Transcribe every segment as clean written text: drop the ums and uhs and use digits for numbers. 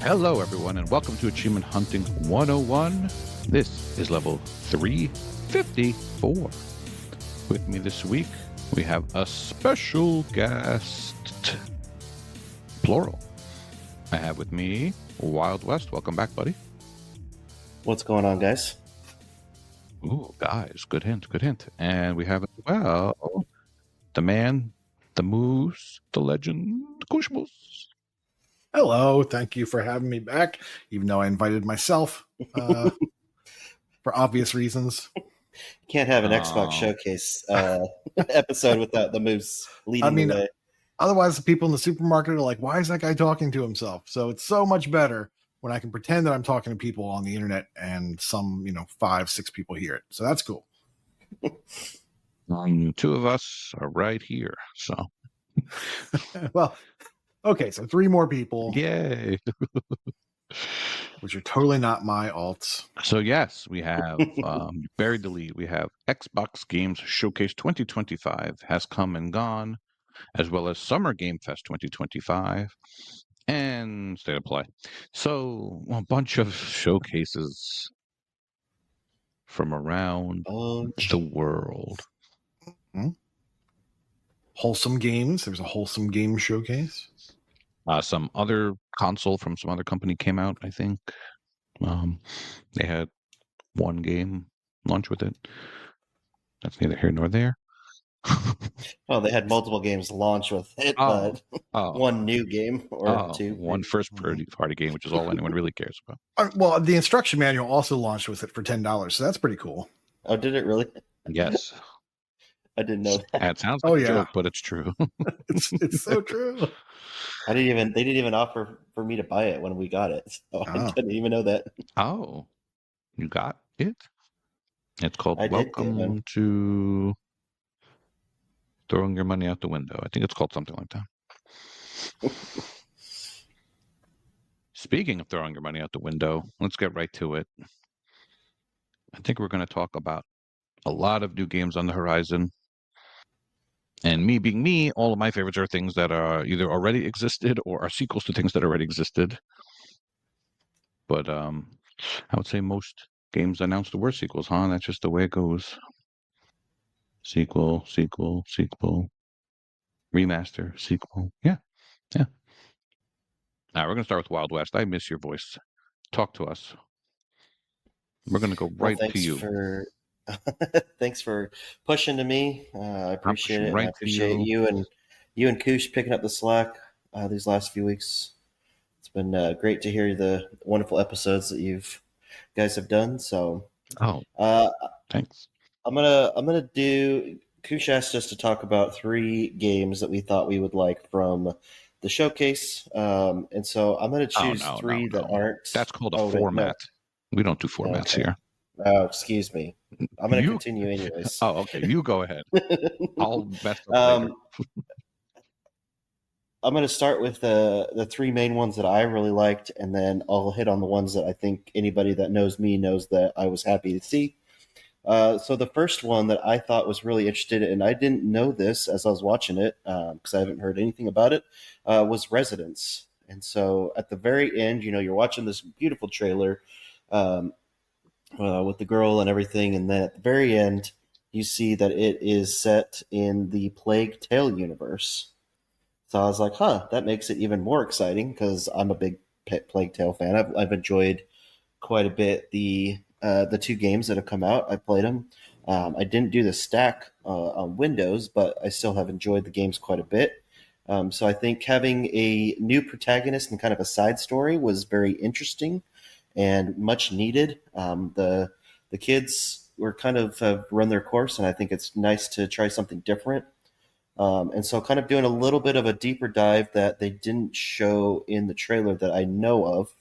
Hello, everyone, and welcome to Achievement Hunting 101. This is level 354. With me this week, we have a special guest, plural. I have with me Wildwest. Welcome back, buddy. What's going on, guys? Ooh, guys, good hint, good hint. And we have as well the man, the moose, the legend, KooshMoose. Hello, thank you for having me back, even though I invited myself for obvious reasons. Can't have an Xbox Showcase episode without the moose leading the way. Otherwise, the people in the supermarket are like, why is that guy talking to himself? So it's so much better when I can pretend that I'm talking to people on the internet and some, 5, 6 people hear it. So that's cool. Two of us are right here, so. Well, okay, so 3 more people. Yay. Which are totally not my alts. So yes, we have buried the lead. We have Xbox Games Showcase 2025 has come and gone, as well as Summer Game Fest 2025 and State of Play. So a bunch of showcases from around the world. Mm-hmm. Wholesome games. There's a wholesome game showcase. Some other console from some other company came out, I think. They had one game launch with it. That's neither here nor there. Well, they had multiple games launch with it, but one new game or two. One first-party game, which is all anyone really cares about. Well, the instruction manual also launched with it for $10, so that's pretty cool. Oh, did it really? Yes. I didn't know that. It sounds like a joke, but it's true. It's so true. They didn't even offer for me to buy it when we got it. So I didn't even know that. Oh, you got it? It's called Welcome to Throwing Your Money Out the Window. I think it's called something like that. Speaking of throwing your money out the window, let's get right to it. I think we're going to talk about a lot of new games on the horizon. And me being me, all of my favorites are things that are either already existed or are sequels to things that already existed. But I would say most games announced were sequels, huh? That's just the way it goes. Sequel, remaster, sequel. Yeah. Now we're going to start with Wild West. I miss your voice. Talk to us. We're going to go right to you. Thanks for pushing to me. I appreciate it. I appreciate you and Koosh picking up the slack these last few weeks. It's been great to hear the wonderful episodes that you guys have done. So, thanks. I'm gonna do. Koosh asked us to talk about 3 games that we thought we would like from the showcase, and so I'm gonna choose 3 that aren't. That's called a format. We don't do formats here. Oh, excuse me. I'm going to continue anyways. Oh, okay. You go ahead. I'll mess up later. I'm going to start with the 3 main ones that I really liked, and then I'll hit on the ones that I think anybody that knows me knows that I was happy to see. So the first one that I thought was really interested, and I didn't know this as I was watching it because I haven't heard anything about it, was Residence. And so at the very end, you're watching this beautiful trailer with the girl and everything, and then at the very end, you see that it is set in the Plague Tale universe. So I was like, that makes it even more exciting because I'm a big Plague Tale fan. I've enjoyed quite a bit the 2 games that have come out. I played them. I didn't do the stack on Windows, but I still have enjoyed the games quite a bit. So I think having a new protagonist and kind of a side story was very interesting and much needed. The kids were kind of have run their course, and I think it's nice to try something different. And so kind of doing a little bit of a deeper dive that they didn't show in the trailer that I know of.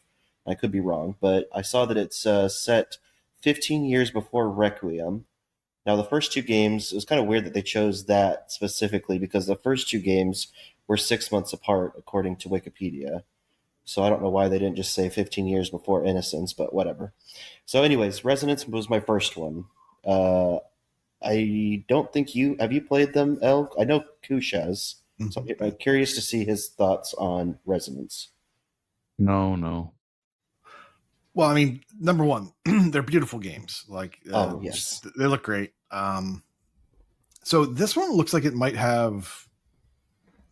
I could be wrong, but I saw that it's set 15 years before Requiem. Now, the first 2 games, it was kind of weird that they chose that specifically because the first 2 games were 6 months apart, according to Wikipedia. So I don't know why they didn't just say 15 years before Innocence, but whatever. So anyways, Resonance was my first one. I don't think have you played them, El? I know Koosh has. So I'm curious to see his thoughts on Resonance. No. Well, I mean, number one, they're beautiful games. Like, Oh, yes. they look great. So this one looks like it might have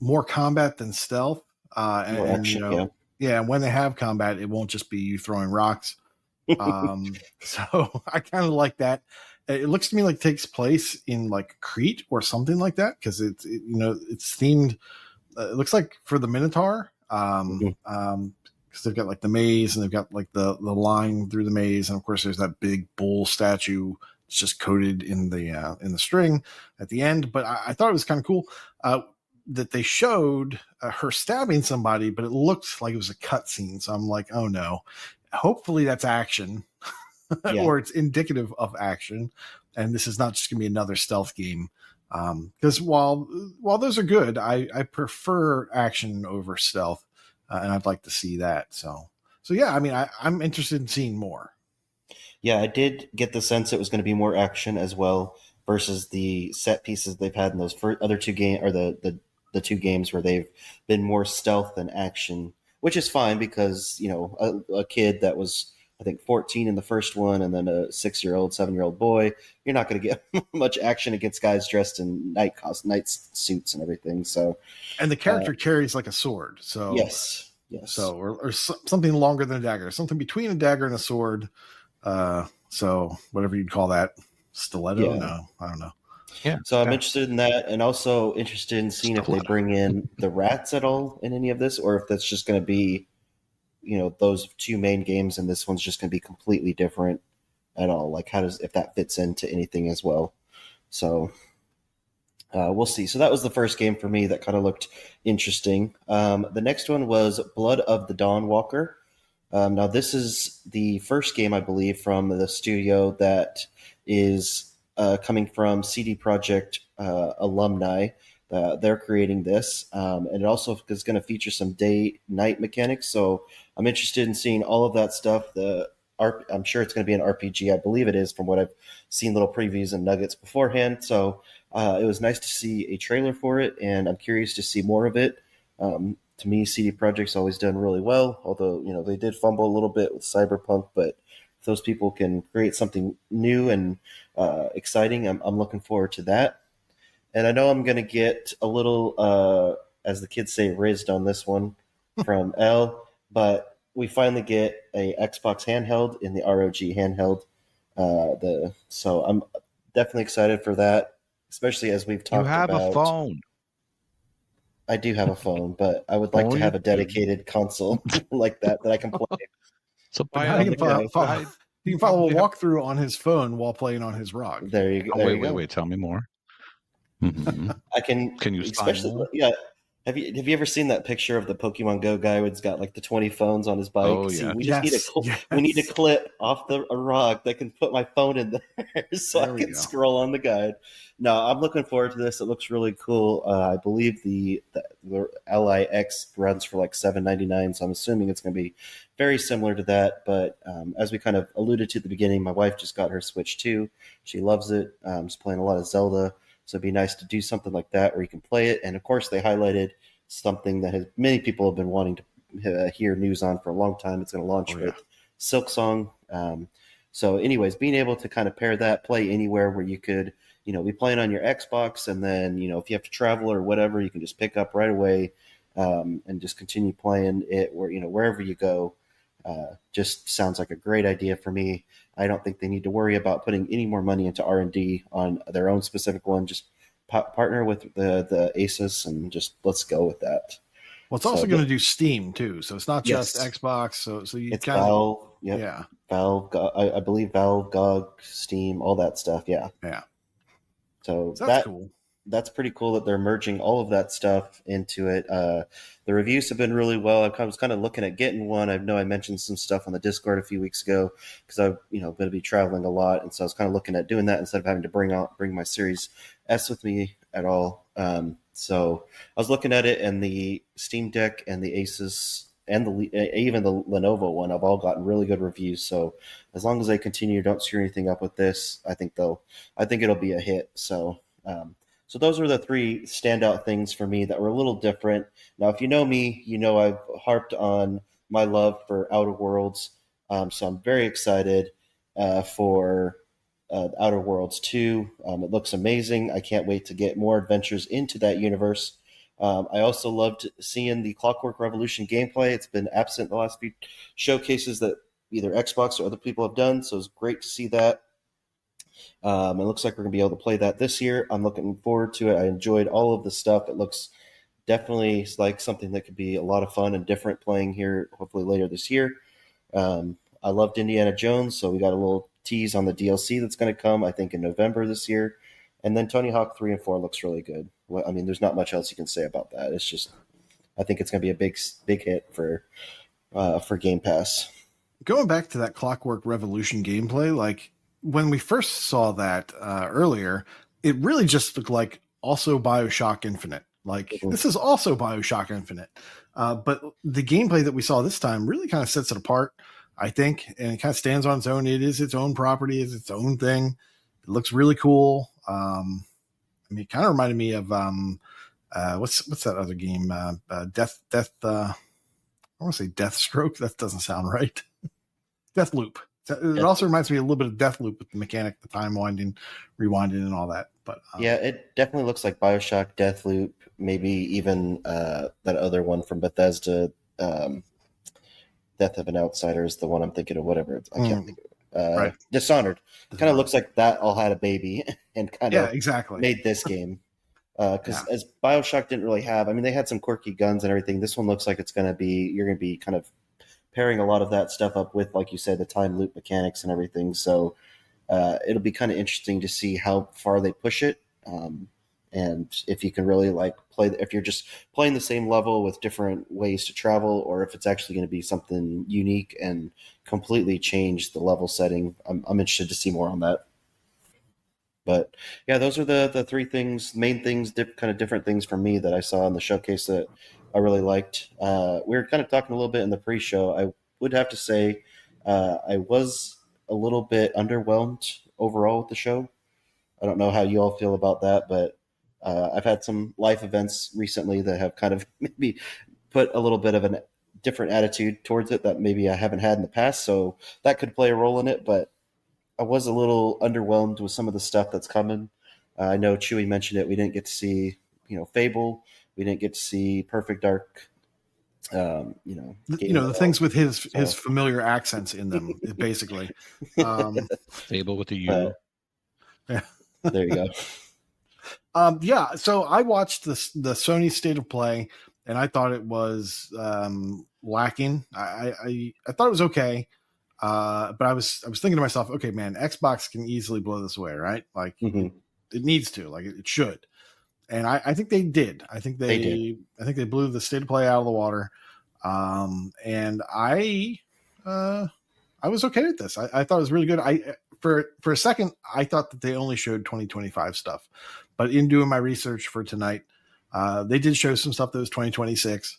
more combat than stealth. More action, yeah. Yeah, and when they have combat, it won't just be you throwing rocks. So I kind of like that. It looks to me like it takes place in like Crete or something like that because it's themed. It looks like for the Minotaur. Because they've got like the maze and they've got like the line through the maze, and of course there's that big bull statue. It's just coated in the string at the end. But I thought it was kind of cool that they showed her stabbing somebody, but it looked like it was a cutscene. So I'm like, oh no. Hopefully that's action, or it's indicative of action, and this is not just gonna be another stealth game. Because while those are good, I prefer action over stealth. And I'd like to see that. So yeah, I mean, I'm interested in seeing more. Yeah, I did get the sense it was going to be more action as well versus the set pieces they've had in those other two games, or the two games where they've been more stealth than action, which is fine because a kid that was I think 14 in the first one, and then a 6-year-old, 7-year-old boy, you're not going to get much action against guys dressed in night suits and everything. So, and the character carries like a sword. So yes. So or something longer than a dagger, something between a dagger and a sword. So whatever you'd call that, stiletto. Yeah. No, I don't know. Yeah. So I'm interested in that, and also interested in seeing if they bring in the rats at all in any of this, or if that's just going to be, those two main games, and this one's just going to be completely different at all. Like, if that fits into anything as well. So we'll see. So that was the first game for me that kind of looked interesting. The next one was Blood of the Dawnwalker. Now, this is the first game, I believe, from the studio that is coming from CD Projekt alumni. They're creating this, and it also is going to feature some day-night mechanics. So I'm interested in seeing all of that stuff. I'm sure it's going to be an RPG. I believe it is from what I've seen little previews and nuggets beforehand. So it was nice to see a trailer for it, and I'm curious to see more of it. To me, CD Projekt's always done really well, although they did fumble a little bit with Cyberpunk. But if those people can create something new and exciting, I'm looking forward to that. And I know I'm going to get a little, as the kids say, rizzed on this one from L, but we finally get a Xbox handheld in the ROG handheld. So I'm definitely excited for that, especially as we've talked about. You have a phone. I do have a phone, but I would like to have a dedicated console like that I can play. So you can follow a walkthrough on his phone while playing on his ROG. There you go. Wait. Tell me more. Mm-hmm. I can. Can you especially? Yeah. Have you ever seen that picture of the Pokemon Go guy who's got like the 20 phones on his bike? Oh, See, yeah. we need a clip off a ROG that can put my phone in there so I can scroll on the guide. No, I'm looking forward to this. It looks really cool. I believe the LIX runs for like $7.99, so I'm assuming it's going to be very similar to that. But as we kind of alluded to at the beginning, my wife just got her Switch 2. She loves it. She's playing a lot of Zelda. So it'd be nice to do something like that where you can play it. And of course, they highlighted something that many people have been wanting to hear news on for a long time. It's going to launch with Silksong. So anyways, being able to kind of pair that, play anywhere where you could, be playing on your Xbox, and then, if you have to travel or whatever, you can just pick up right away and just continue playing it wherever you go. Just sounds like a great idea for me. I don't think they need to worry about putting any more money into R&D on their own specific one. Just partner with the Asus and just let's go with that. Well, it's also going to do Steam too, so it's not just Xbox. So you it's Valve, Valve. I believe Valve, GOG, Steam, all that stuff. Yeah. So that's cool. That's pretty cool that they're merging all of that stuff into it. The reviews have been really well. I was kind of looking at getting one. I know I mentioned some stuff on the Discord a few weeks ago because I'm going to be traveling a lot, and so I was kind of looking at doing that instead of having to bring my Series S with me at all. So I was looking at it, and the Steam Deck and the Asus and even the Lenovo one have all gotten really good reviews. So as long as they continue, don't screw anything up with this, I think it'll be a hit. So. So those were the three standout things for me that were a little different. Now, if you know me, I've harped on my love for Outer Worlds. So I'm very excited for Outer Worlds 2. It looks amazing. I can't wait to get more adventures into that universe. I also loved seeing the Clockwork Revolution gameplay. It's been absent the last few showcases that either Xbox or other people have done, so it's great to see that. It looks like we're going to be able to play that this year. I'm looking forward to it. I enjoyed all of the stuff. It looks definitely like something that could be a lot of fun and different playing here, hopefully later this year. I loved Indiana Jones, so we got a little tease on the DLC that's going to come, I think, in November this year. And then Tony Hawk 3 and 4 looks really good. Well, I mean, there's not much else you can say about that. It's just, I think it's going to be a big hit for Game Pass. Going back to that Clockwork Revolution gameplay, like when we first saw that earlier, it really just looked like also BioShock Infinite. Like this is also BioShock Infinite. But the gameplay that we saw this time really kind of sets it apart, I think, and it kind of stands on its own. It is its own property, it's its own thing. It looks really cool. I mean, it kind of reminded me of what's that other game? Death. I want to say Deathstroke. That doesn't sound right. Deathloop. It also reminds me a little bit of Deathloop with the mechanic, the time winding, rewinding, and all that. But yeah, it definitely looks like BioShock, Deathloop, maybe even that other one from Bethesda, Death of an Outsider is the one I'm thinking of. Whatever, I can't think of it. Right. Dishonored. It kind of looks like that all had a baby and kind of exactly made this game. Because as BioShock didn't really have, I mean, they had some quirky guns and everything. This one looks like it's going to be, you're going to be kind of pairing a lot of that stuff up with, like you said, the time loop mechanics and everything. So it'll be kind of interesting to see how far they push it. And if you can really like play, if you're just playing the same level with different ways to travel, or if it's actually going to be something unique and completely change the level setting. I'm interested to see more on that. But yeah, those are the three things, main things, kind of different things for me that I saw in the showcase that I really liked. We were kind of talking a little bit in the pre-show. I would have to say I was a little bit underwhelmed overall with the show. I don't know how you all feel about that, but I've had some life events recently that have kind of maybe put a little bit of a different attitude towards it that maybe I haven't had in the past. So that could play a role in it, but I was a little underwhelmed with some of the stuff that's coming. I know Chewy mentioned it. We didn't get to see, Fable. We didn't get to see Perfect Dark. The things with his familiar accents in them, basically. Fable with the U. Yeah. There you go. So I watched the Sony State of Play, and I thought it was lacking. I thought it was okay. But I was thinking to myself, okay, man, Xbox can easily blow this away, right? Like it needs to, like it should. And I think they did. I think they blew the State of Play out of the water. And I was okay with this. I thought it was really good. For a second, I thought that they only showed 2025 stuff, but in doing my research for tonight, they did show some stuff that was 2026.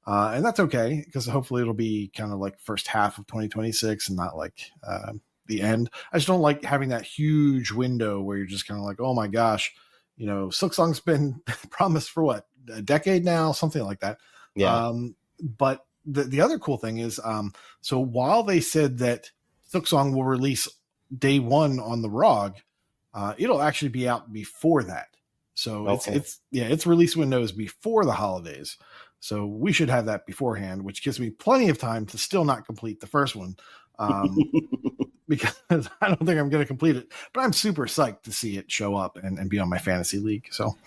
And that's okay, because hopefully it'll be kind of like first half of 2026 and not like the end. I just don't like having that huge window where you're just kind of like, oh my gosh, Silksong's been promised for what, a decade now, something like that. Yeah. But the other cool thing is, so while they said that Silksong will release day one on the ROG, it'll actually be out before that. So its release window is before the holidays. So we should have that beforehand, which gives me plenty of time to still not complete the first one, because I don't think I'm going to complete it. But I'm super psyched to see it show up and be on my fantasy league. So,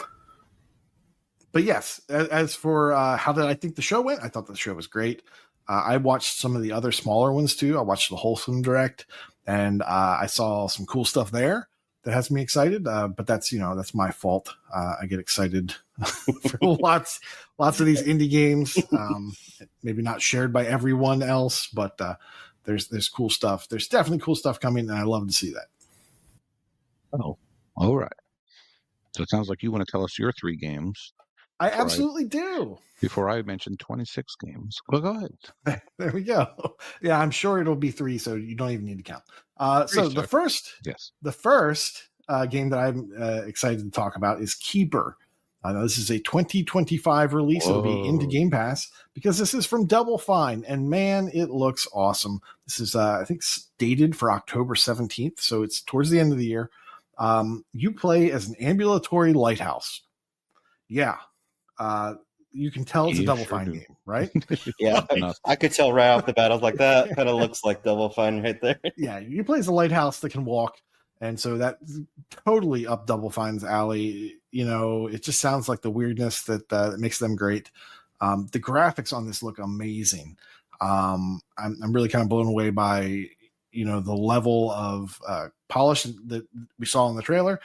but yes, as for how did I think the show went, I thought the show was great. I watched some of the other smaller ones too. I watched the Wholesome Direct, and I saw some cool stuff there that has me excited. But that's my fault. I get excited for lots of these indie games. Maybe not shared by everyone else, but there's cool stuff. There's definitely cool stuff coming, and I love to see that. Oh, all right. So it sounds like you want to tell us your 3 games. I absolutely do. Before I mentioned 26 games. Well, go ahead. There we go. Yeah, I'm sure it'll be 3, so you don't even need to count. So the first game that I'm excited to talk about is Keeper. This is a 2025 release. It'll be into Game Pass because this is from Double Fine, and man, it looks awesome. This is, I think, stated for October 17th, so it's towards the end of the year. You play as an ambulatory lighthouse. Yeah. You can tell it's a Double Fine game, right? Yeah. I could tell right off the bat. I was like, that kind of looks like Double Fine right there. Yeah. You play as a lighthouse that can walk. And so that's totally up Double Fine's alley. You know, it just sounds like the weirdness that makes them great. The graphics on this look amazing. I'm really kind of blown away by, you know, the level of polish that we saw in the trailer.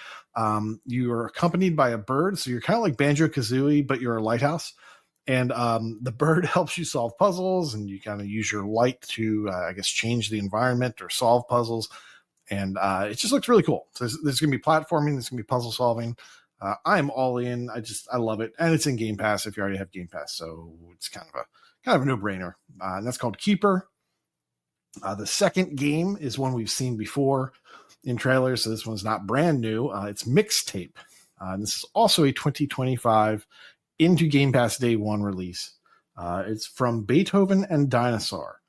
You are accompanied by a bird, so you're kind of like Banjo-Kazooie, but you're a lighthouse. And the bird helps you solve puzzles, and you kind of use your light to, I guess, change the environment or solve puzzles. And it just looks really cool. So there's going to be platforming, there's going to be puzzle solving. I'm all in. I love it, and it's in Game Pass if you already have Game Pass, so it's kind of a no-brainer. And that's called Keeper. The second game is one we've seen before in trailers, so this one's not brand new. It's Mixtape. And this is also a 2025 into Game Pass Day 1 release. It's from Beethoven and Dinosaur,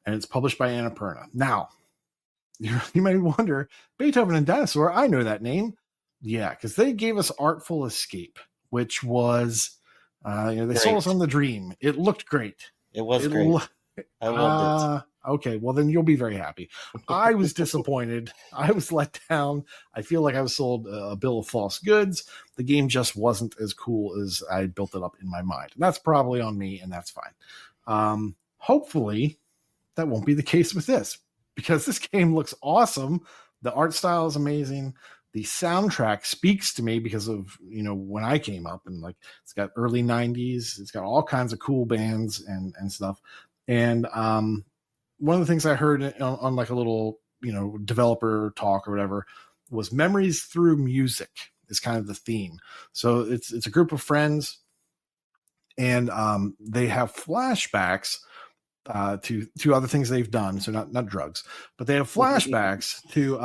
and it's published by Annapurna. Now, you may wonder, Beethoven and Dinosaur, I know that name. Yeah, because they gave us Artful Escape, which was, they sold us on the dream. It looked great. It was great. I loved it. Okay, well then you'll be very happy. I was disappointed. I was let down. I feel like I was sold a bill of false goods. The game just wasn't as cool as I built it up in my mind. And that's probably on me, and that's fine. Hopefully, that won't be the case with this, because this game looks awesome. The art style is amazing. The soundtrack speaks to me because of, you know, when I came up, and like it's got early 90s. It's got all kinds of cool bands and stuff. And one of the things I heard on like a little, you know, developer talk or whatever was memories through music is kind of the theme. So it's a group of friends, and they have flashbacks to other things they've done. So not drugs, but they have flashbacks to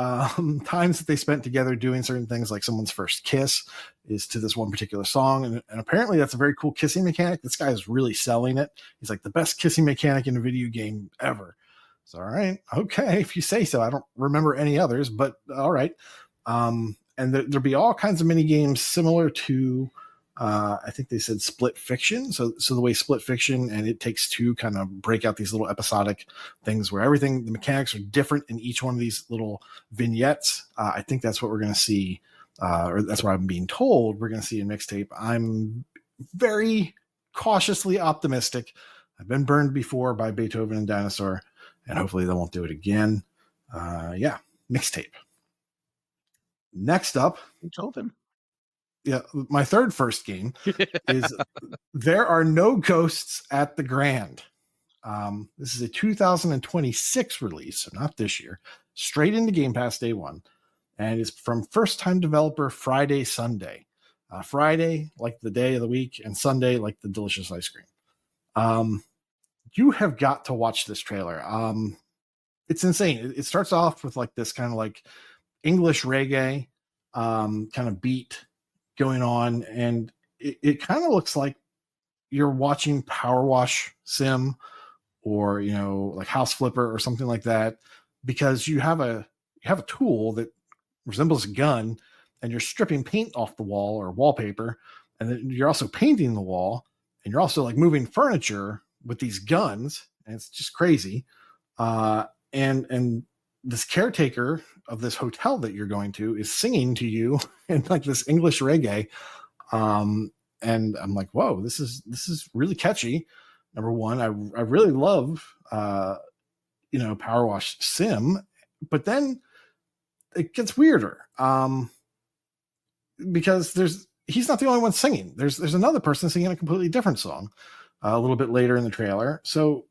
times that they spent together doing certain things, like someone's first kiss is to this one particular song. And apparently that's a very cool kissing mechanic. This guy is really selling it. He's like the best kissing mechanic in a video game ever. So, all right. Okay. If you say so. I don't remember any others, but all right. And there'll be all kinds of mini games similar to, I think they said Split Fiction. So the way Split Fiction and It Takes Two kind of break out these little episodic things where the mechanics are different in each one of these little vignettes. I think that's what we're going to see, or that's what I'm being told we're going to see in Mixtape. I'm very cautiously optimistic. I've been burned before by Beethoven and Dinosaur, and hopefully they won't do it again. Yeah, Mixtape. Next up, You told him. Yeah, my first game is There Are No Ghosts at the Grand. This is a 2026 release, so not this year, straight into Game Pass Day 1, and it's from first-time developer Friday Sunday. Friday, like the day of the week, and Sunday, like the delicious ice cream. You have got to watch this trailer. It's insane. It starts off with like this kind of like English reggae kind of beat going on, and it kind of looks like you're watching Power Wash Sim or, you know, like House Flipper or something like that, because you have a tool that resembles a gun, and you're stripping paint off the wall or wallpaper, and then you're also painting the wall, and you're also like moving furniture with these guns, and it's just crazy. And this caretaker of this hotel that you're going to is singing to you in like this English reggae. And I'm like, whoa, this is really catchy. Number one, I really love, Power Wash Sim, but then it gets weirder. Because he's not the only one singing. There's another person singing a completely different song a little bit later in the trailer. So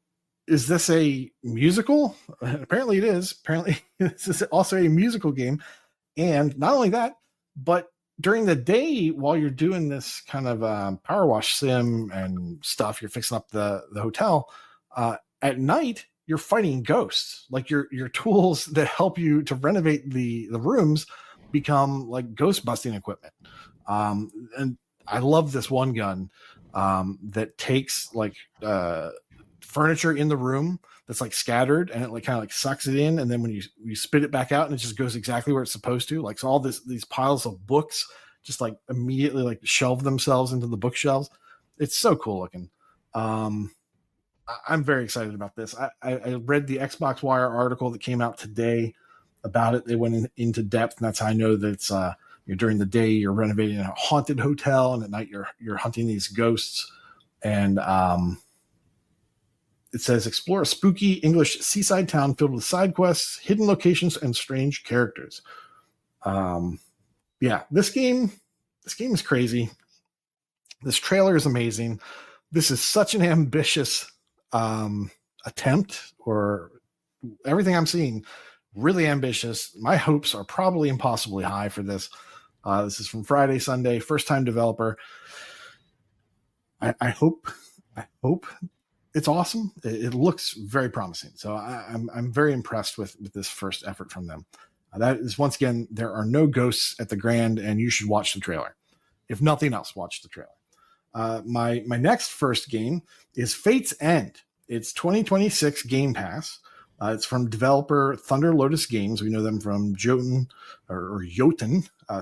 is this a musical? Apparently it is. Apparently this is also a musical game. And not only that, but during the day, while you're doing this kind of Power Wash Sim and stuff, you're fixing up the hotel, at night, you're fighting ghosts. Like your tools that help you to renovate the rooms become like ghost busting equipment. And I love this one gun that takes like furniture in the room that's like scattered, and it like kind of like sucks it in, and then when you spit it back out, and it just goes exactly where it's supposed to. Like, so all these piles of books just like immediately like shelve themselves into the bookshelves. It's so cool looking. I'm very excited about this. I read the Xbox Wire article that came out today about it. They went into depth, and that's how I know that it's during the day you're renovating a haunted hotel, and at night you're hunting these ghosts. And it says explore a spooky English seaside town filled with side quests, hidden locations, and strange characters. Yeah, this game is crazy. This trailer is amazing. This is such an ambitious attempt, or everything I'm seeing, really ambitious. My hopes are probably impossibly high for this. This is from Friday, Sunday, first time developer. I hope it's awesome. It looks very promising. So I'm very impressed with this first effort from them. That is, once again, there are no ghosts at the Grand, and you should watch the trailer. If nothing else, watch the trailer. My next first game is Fate's End. It's 2026 Game Pass. It's from developer Thunder Lotus Games. We know them from Jotun,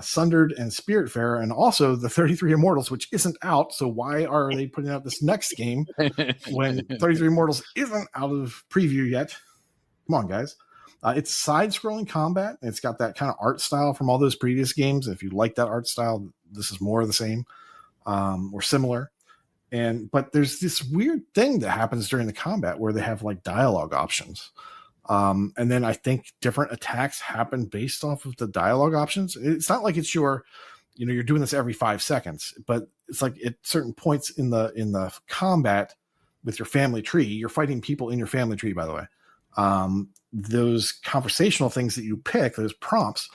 Sundered, and Spiritfarer, and also the 33 Immortals, which isn't out. So why are they putting out this next game when 33 Immortals isn't out of preview yet? Come on, guys. It's side-scrolling combat. It's got that kind of art style from all those previous games. If you like that art style, this is more of the same. Or similar. But there's this weird thing that happens during the combat where they have like dialogue options. And then I think different attacks happen based off of the dialogue options. It's not like it's you're doing this every 5 seconds, but it's like at certain points in the combat with your family tree, you're fighting people in your family tree, by the way. Those conversational things that you pick, those prompts,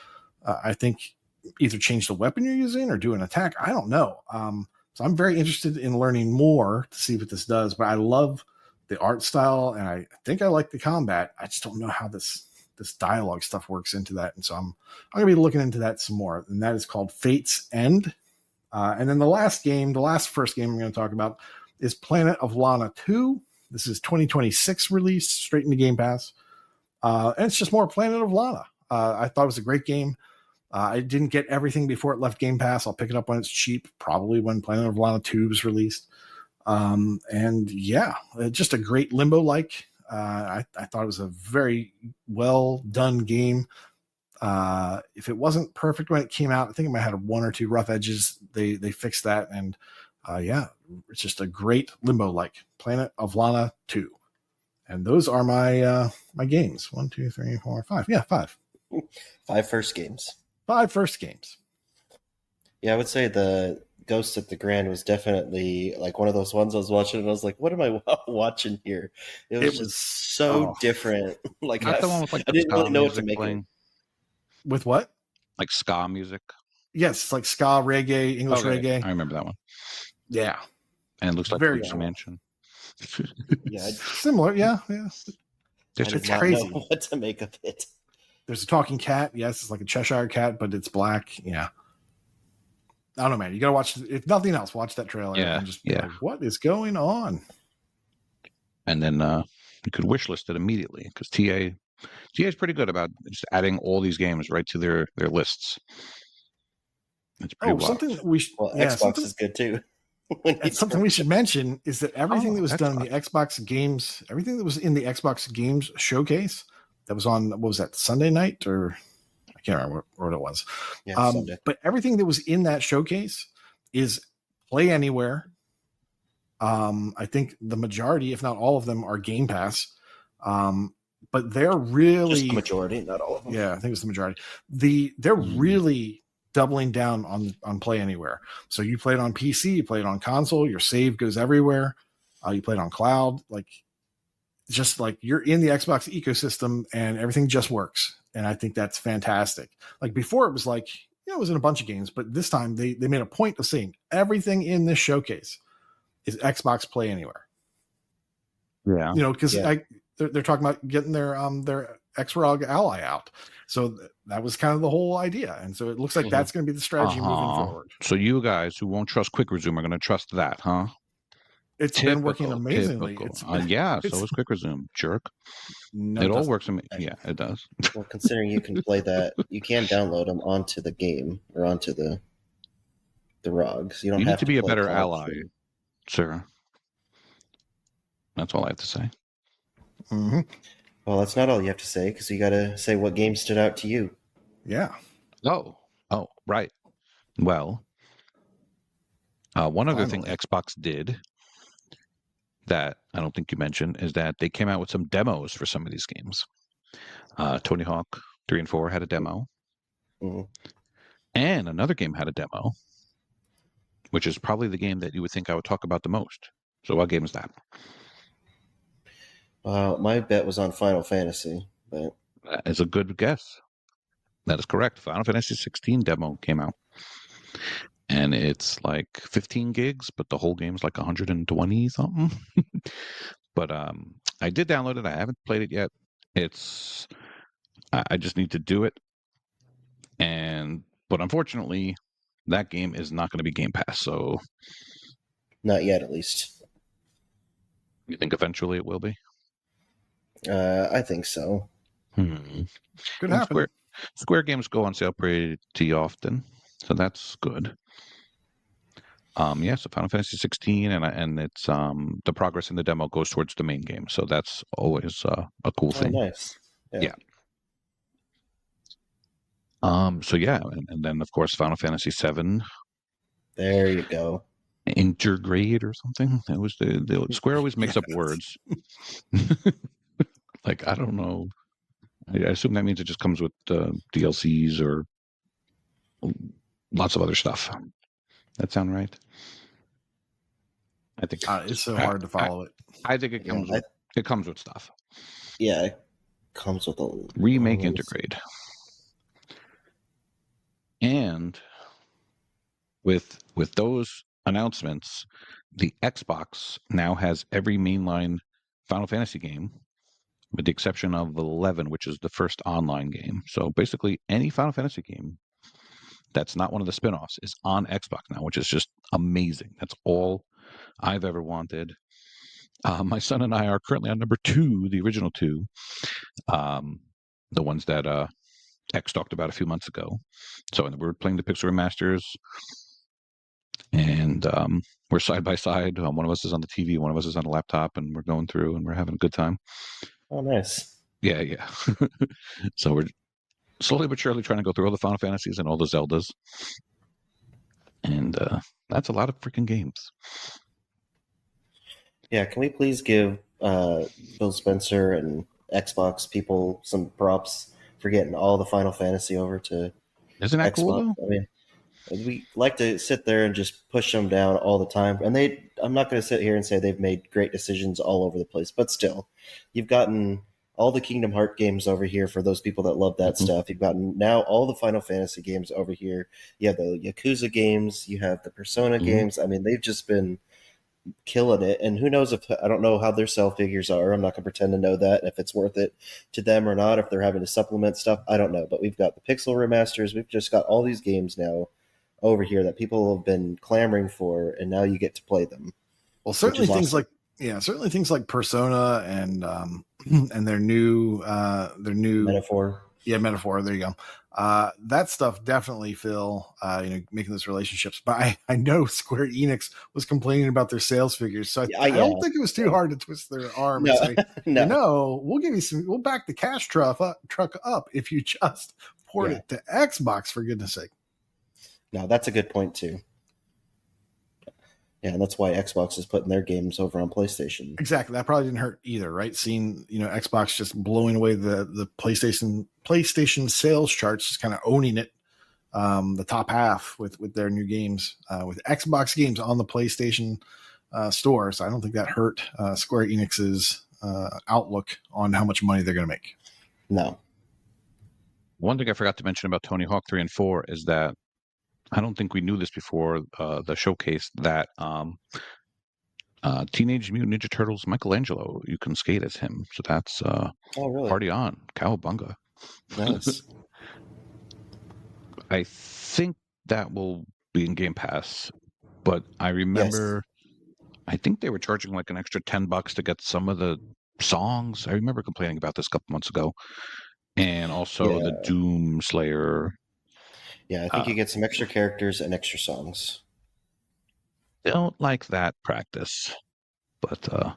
I think either change the weapon you're using or do an attack. I don't know. So I'm very interested in learning more to see what this does, but I love the art style, and I think I like the combat. I just don't know how this dialogue stuff works into that. And so I'm going to be looking into that some more. And that is called Fate's End. And then the first game I'm going to talk about is Planet of Lana II. This is 2026 release, straight into Game Pass. And it's just more Planet of Lana. I thought it was a great game. I didn't get everything before it left Game Pass. I'll pick it up when it's cheap, probably when Planet of Lana 2 is released. And yeah, just a great Limbo-like. I thought it was a very well done game. If it wasn't perfect when it came out, I think it might have had one or two rough edges. They fixed that, and yeah, it's just a great Limbo-like Planet of Lana 2. And those are my my games. 1, 2, 3, 4, 5. Yeah, 5. 5 first games. 5 first games. Yeah, I would say the Ghost at the Grand was definitely like one of those ones I was watching, and I was like, "What am I watching here?" It was just so different. Like, Not the one with like I didn't really know what to make playing. With what? Like ska music. Yes, it's like ska, reggae, English reggae. I remember that one. Yeah, and it looks like very Koosh Mansion. Yeah, similar. Yeah. It's crazy. Know what to make of it? There's a talking cat. Yes, it's like a Cheshire cat, but it's black. Yeah. I don't know, man. You gotta watch. If nothing else, watch that trailer. Yeah. And just be like, what is going on? And then you could wishlist it immediately because TA is pretty good about just adding all these games right to their lists. It's pretty wild. Something Xbox is good too. And something we should mention is that everything that was done in the Xbox games, everything that was in the Xbox games showcase that was on, what was that, Sunday night, or I can't remember what it was. Yeah, but everything that was in that showcase is play anywhere. I think the majority, if not all of them, are Game Pass. But they're really just the majority, not all of them. Yeah, I think it was the majority. They're really doubling down on play anywhere. So you play it on PC, you play it on console, your save goes everywhere. You play it on cloud, like just like you're in the Xbox ecosystem and everything just works. And I think that's fantastic. Like before it was like, it was in a bunch of games, but this time they made a point of saying everything in this showcase is Xbox Play Anywhere. Yeah. Because they're talking about getting their X-Rog Ally out. So that was kind of the whole idea. And so it looks like that's going to be the strategy moving forward. So you guys who won't trust Quick Resume are going to trust that, huh? It's been working amazingly. Typical. Yeah, so is Quick Resume, jerk. No, it all works. Yeah, it does. Well, considering you can play that, you can download them onto the game or onto the ROGs. You don't have to be a better COD ally, sir. That's all I have to say. Mm-hmm. Well, that's not all you have to say, because you got to say what game stood out to you. Yeah. Oh, right. Well, one other thing Xbox did that I don't think you mentioned is that they came out with some demos for some of these games. Tony Hawk 3 and 4 had a demo. Mm-hmm. And another game had a demo, which is probably the game that you would think I would talk about the most. So what game is that? My bet was on Final Fantasy, but that is a good guess. That is correct. Final Fantasy 16 demo came out. And it's like 15 gigs, but the whole game's like 120 something. But I did download it. I haven't played it yet. I just need to do it. But unfortunately, that game is not going to be Game Pass. So not yet, at least. You think eventually it will be? I think so. Could happen. Square games go on sale pretty often, so that's good. So Final Fantasy 16, and it's the progress in the demo goes towards the main game, so that's always a cool thing. Nice. Yeah. And then of course Final Fantasy 7. There you go. Intergrade or something. That was the Square always makes up words. Like, I don't know. I assume that means it just comes with DLCs or lots of other stuff. That sound right? I think it's so hard to follow it. I think it comes. It comes with stuff. Yeah, it comes with a remake, Intergrade, and with those announcements, the Xbox now has every mainline Final Fantasy game, with the exception of 11, which is the first online game. So basically, any Final Fantasy game that's not one of the spin-offs is on Xbox now, which is just amazing. That's all I've ever wanted. My son and I are currently on number 2, the original 2, the ones that X talked about a few months ago. So we're playing the Pixel Remasters, and we're side by side. One of us is on the TV, one of us is on a laptop, and we're going through, and we're having a good time. Oh, nice. Yeah. So we're slowly but surely trying to go through all the Final Fantasies and all the Zeldas. And that's a lot of freaking games. Yeah, can we please give Phil Spencer and Xbox people some props for getting all the Final Fantasy over to Isn't that Xbox? cool, though? I mean, we like to sit there and just push them down all the time. And I'm not going to sit here and say they've made great decisions all over the place, but still, you've gotten all the Kingdom Hearts games over here for those people that love that stuff. You've gotten now all the Final Fantasy games over here. You have the Yakuza games. You have the Persona games. I mean, they've just been killing it. And who knows I don't know how their sell figures are. I'm not going to pretend to know that, if it's worth it to them or not, if they're having to supplement stuff. I don't know. But we've got the Pixel Remasters. We've just got all these games now over here that people have been clamoring for, and now you get to play them. Well, certainly things like Persona and their new Metaphor. Yeah, Metaphor. There you go. That stuff definitely, Phil, making those relationships. But I know Square Enix was complaining about their sales figures, so I don't think it was too hard to twist their arm and say, no, we'll give you we'll back the cash truck up if you just port it to Xbox, for goodness sake. No, that's a good point too. Yeah, and that's why Xbox is putting their games over on PlayStation. Exactly. That probably didn't hurt either, right? Seeing, Xbox just blowing away the PlayStation sales charts, just kind of owning it, the top half with their new games, with Xbox games on the PlayStation store. So I don't think that hurt Square Enix's outlook on how much money they're going to make. No. One thing I forgot to mention about Tony Hawk 3 and 4 is that I don't think we knew this before the showcase, that Teenage Mutant Ninja Turtles Michelangelo. You can skate as him. So that's Oh, really? party on. Cowabunga. Nice. I think that will be in Game Pass, but I Yes. remember I think they were charging like an extra $10 to get some of the songs. I remember complaining about this a couple months ago. And also the Yeah. Doom Slayer. Yeah, I think you get some extra characters and extra songs. Don't like that practice, but I'm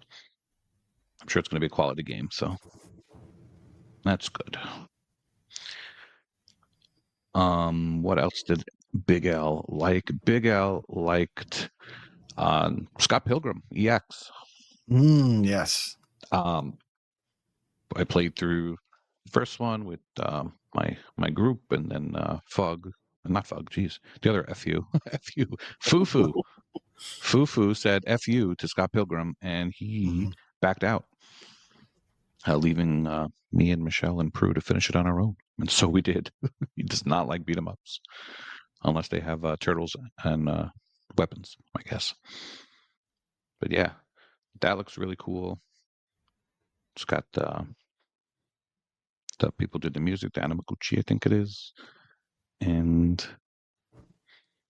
sure it's going to be a quality game, so that's good. What else did Big L like? Big L liked Scott Pilgrim EX. Yes. I played through the first one with my group, and then not Fug, geez, the other FU, FU, Fufu. Fufu said "fu" to Scott Pilgrim, and he backed out, leaving me and Michelle and Prue to finish it on our own. And so we did. He does not like beat 'em ups unless they have turtles and weapons, I guess. But yeah, that looks really cool. It's got the people did the music, the Anamaguchi, I think it is, and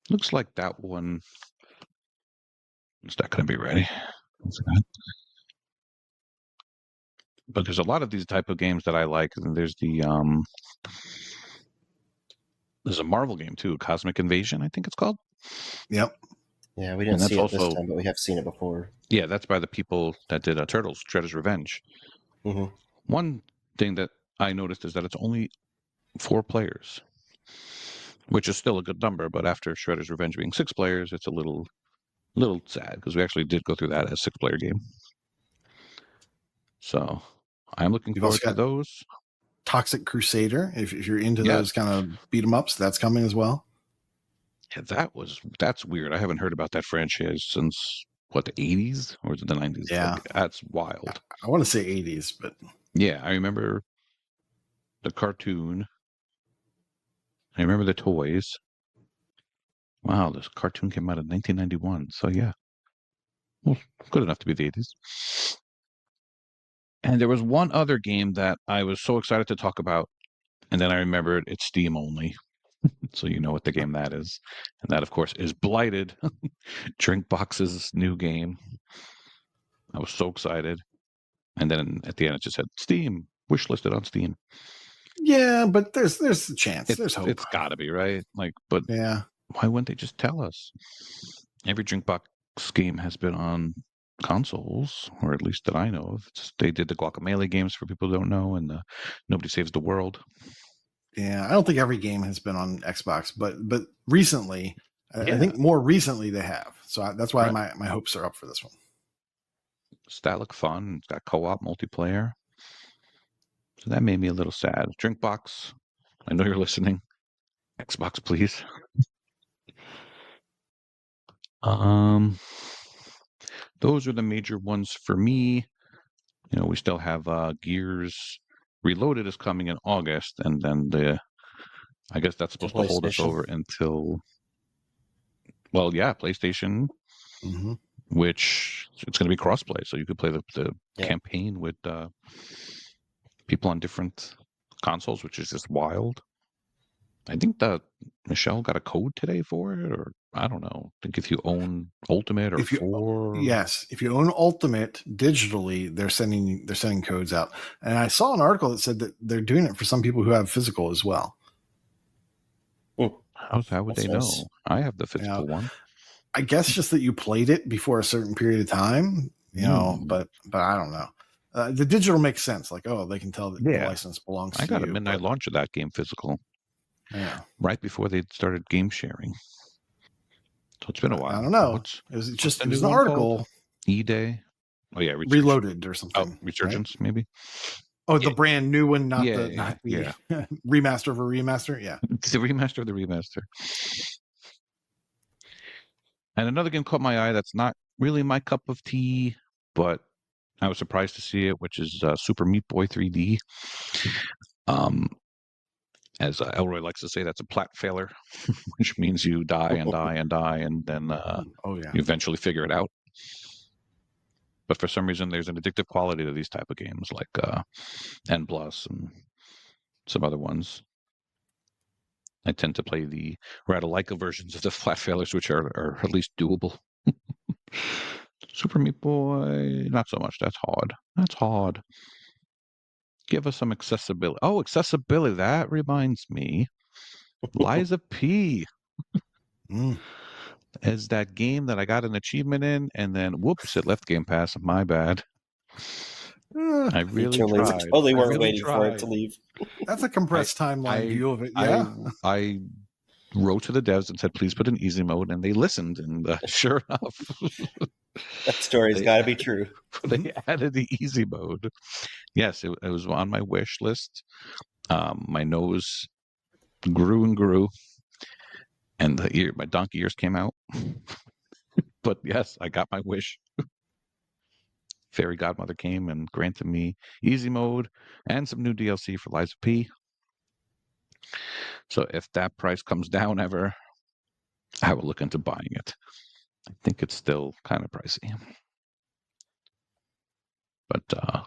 looks like that one is not going to be ready. But there's a lot of these type of games that I like. And there's there's a Marvel game too, Cosmic Invasion, I think it's called. Yep. Yeah, we didn't that's see it also- this time, but we have seen it before. Yeah, that's by the people that did Turtles: Shredder's Revenge. Mhm. One thing that I noticed is that it's only 4 players, which is still a good number. But after Shredder's Revenge being 6 players, it's a little sad because we actually did go through that as a 6-player game. So I'm looking You've forward also to got those. Toxic Crusader. If you're into Yes. those kind of beat 'em ups, that's coming as well. Yeah, that's weird. I haven't heard about that franchise since what, the 80s or is it the 90s? Yeah. Like, that's wild. I want to say 80s, but Yeah, I remember the cartoon. I remember the toys. Wow, this cartoon came out in 1991. So yeah, well, good enough to be the 80s. And there was one other game that I was so excited to talk about, and then I remembered it's Steam only. So you know what the game that is. And that, of course, is Blighted, Drinkbox's new game. I was so excited. And then at the end, it just said Steam, wishlisted on Steam. yeah, but there's a chance. There's hope. It's got to be, right? Like, but Yeah. why wouldn't they just tell us? Every Drinkbox game has been on consoles, or at least that I know of. They did the Guacamelee games for people who don't know, and Nobody Saves the World. Yeah, I don't think every game has been on Xbox, but recently, Yeah. I think more recently they have. So that's why Right. my hopes are up for this one. That looked fun. It's got co-op multiplayer. So that made me a little sad. Drinkbox, I know you're listening. Xbox, please. Those are the major ones for me. You know, we still have Gears Reloaded is coming in August, and then I guess that's supposed to hold us PlayStation. over until, well, yeah, PlayStation, Mm-hmm. which it's going to be crossplay, so you could play the Yeah. campaign with people on different consoles, which is just wild. I think that Michelle got a code today for it, or I don't know. I think if you own Ultimate or If you- 4, Yes, if you own Ultimate digitally, they're sending codes out. And I saw an article that said that they're doing it for some people who have physical as well. how would That's they nice. know? I have the physical one. I guess just that you played it before a certain period of time, you know, but I don't know. The digital makes sense. Like, oh, they can tell that the Yeah. license belongs I to got you. a midnight launch of that game physical Yeah. right before they started game sharing. So it's been a while. I don't know. What's It was the just new an one called? article. E-Day? Oh yeah, Reloaded or something. Oh, right? Resurgence maybe. Oh, the Yeah. brand new one, not Yeah, the remaster of a remaster. Yeah. It's the remaster of the remaster. And another game caught my eye that's not really my cup of tea, but I was surprised to see it, which is Super Meat Boy 3D. As Elroy likes to say, that's a plat failer, which means you die and die and die, and then Oh yeah. you eventually figure it out. But for some reason, there's an addictive quality to these type of games, like N Plus and some other ones. I tend to play the Ratalaika versions of the flat failures, which are at least doable. Super Meat Boy, not so much. That's hard. That's hard. Give us some accessibility. Oh, accessibility. That reminds me. Liza P. Is that game that I got an achievement in, and then whoops, it left Game Pass. My bad. I really tried. Totally I weren't really waiting for it tried. to leave. That's a compressed timeline view of it. Yeah. I wrote to the devs and said, please put in easy mode, and they listened. And sure enough, that story's got to be true. They added the easy mode. Yes, it was on my wish list. My nose grew and grew, and my donkey ears came out. But yes, I got my wish. Fairy Godmother came and granted me easy mode and some new DLC for Liza P. So if that price comes down ever, I will look into buying it. I think it's still kind of pricey. But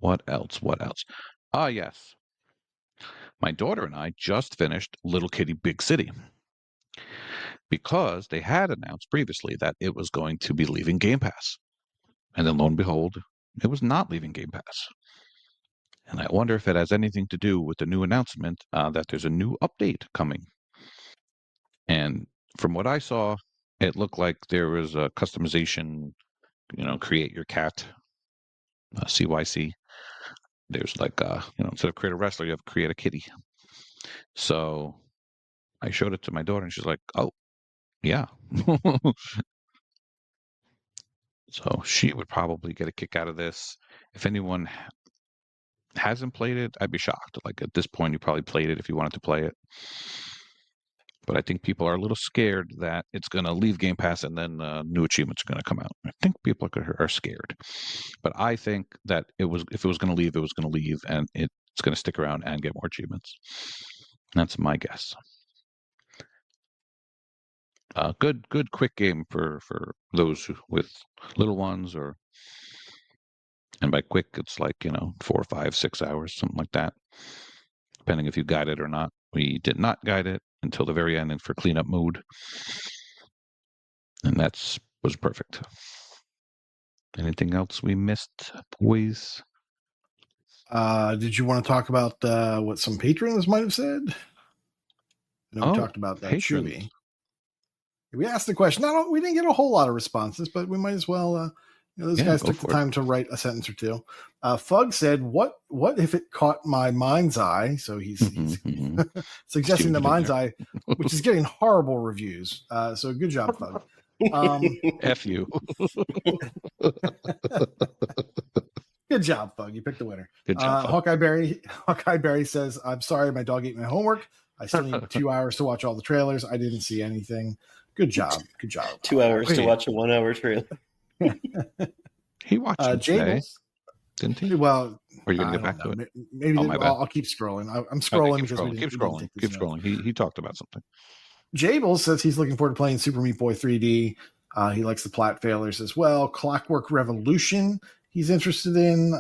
what else? What else? Ah, yes. My daughter and I just finished Little Kitty Big City because they had announced previously that it was going to be leaving Game Pass. And then lo and behold, it was not leaving Game Pass. And I wonder if it has anything to do with the new announcement that there's a new update coming. And from what I saw, it looked like there was a customization, create your cat, CYC. There's like, instead of create a wrestler, you have create a kitty. So I showed it to my daughter and she's like, oh, yeah. So she would probably get a kick out of this. If anyone hasn't played it, I'd be shocked. Like at this point, you probably played it if you wanted to play it. But I think people are a little scared that it's going to leave Game Pass and then new achievements are going to come out. I think people are scared. But I think that if it was going to leave, it was going to leave, and it's going to stick around and get more achievements. That's my guess. Good, quick game for those with little ones, and by quick, it's like 4, 5, 6 hours, something like that, depending if you guide it or not. We did not guide it until the very end and for cleanup mode, and was perfect. Anything else we missed, boys? Did you want to talk about what some patrons might have said? We talked about that. Chewy. We asked the question. We didn't get a whole lot of responses, but we might as well. Those guys took the time to write a sentence or two. Fug said, "What if it caught my mind's eye?" So he's suggesting the mind's eye, which is getting horrible reviews. So good job, Fug. F you. Good job, Fug. You picked the winner. Good job, Hawkeye Berry says, "I'm sorry, my dog ate my homework. I still need 2 hours to watch all the trailers. I didn't see anything." Good job. 2 hours to watch a 1 hour trailer. He watched it today, didn't he? Well, are you going to get back to it? Maybe I'll keep scrolling. I'm scrolling keep scrolling. He talked about something. Jable says he's looking forward to playing Super Meat Boy 3D. He likes the plat failures as well. Clockwork Revolution he's interested in.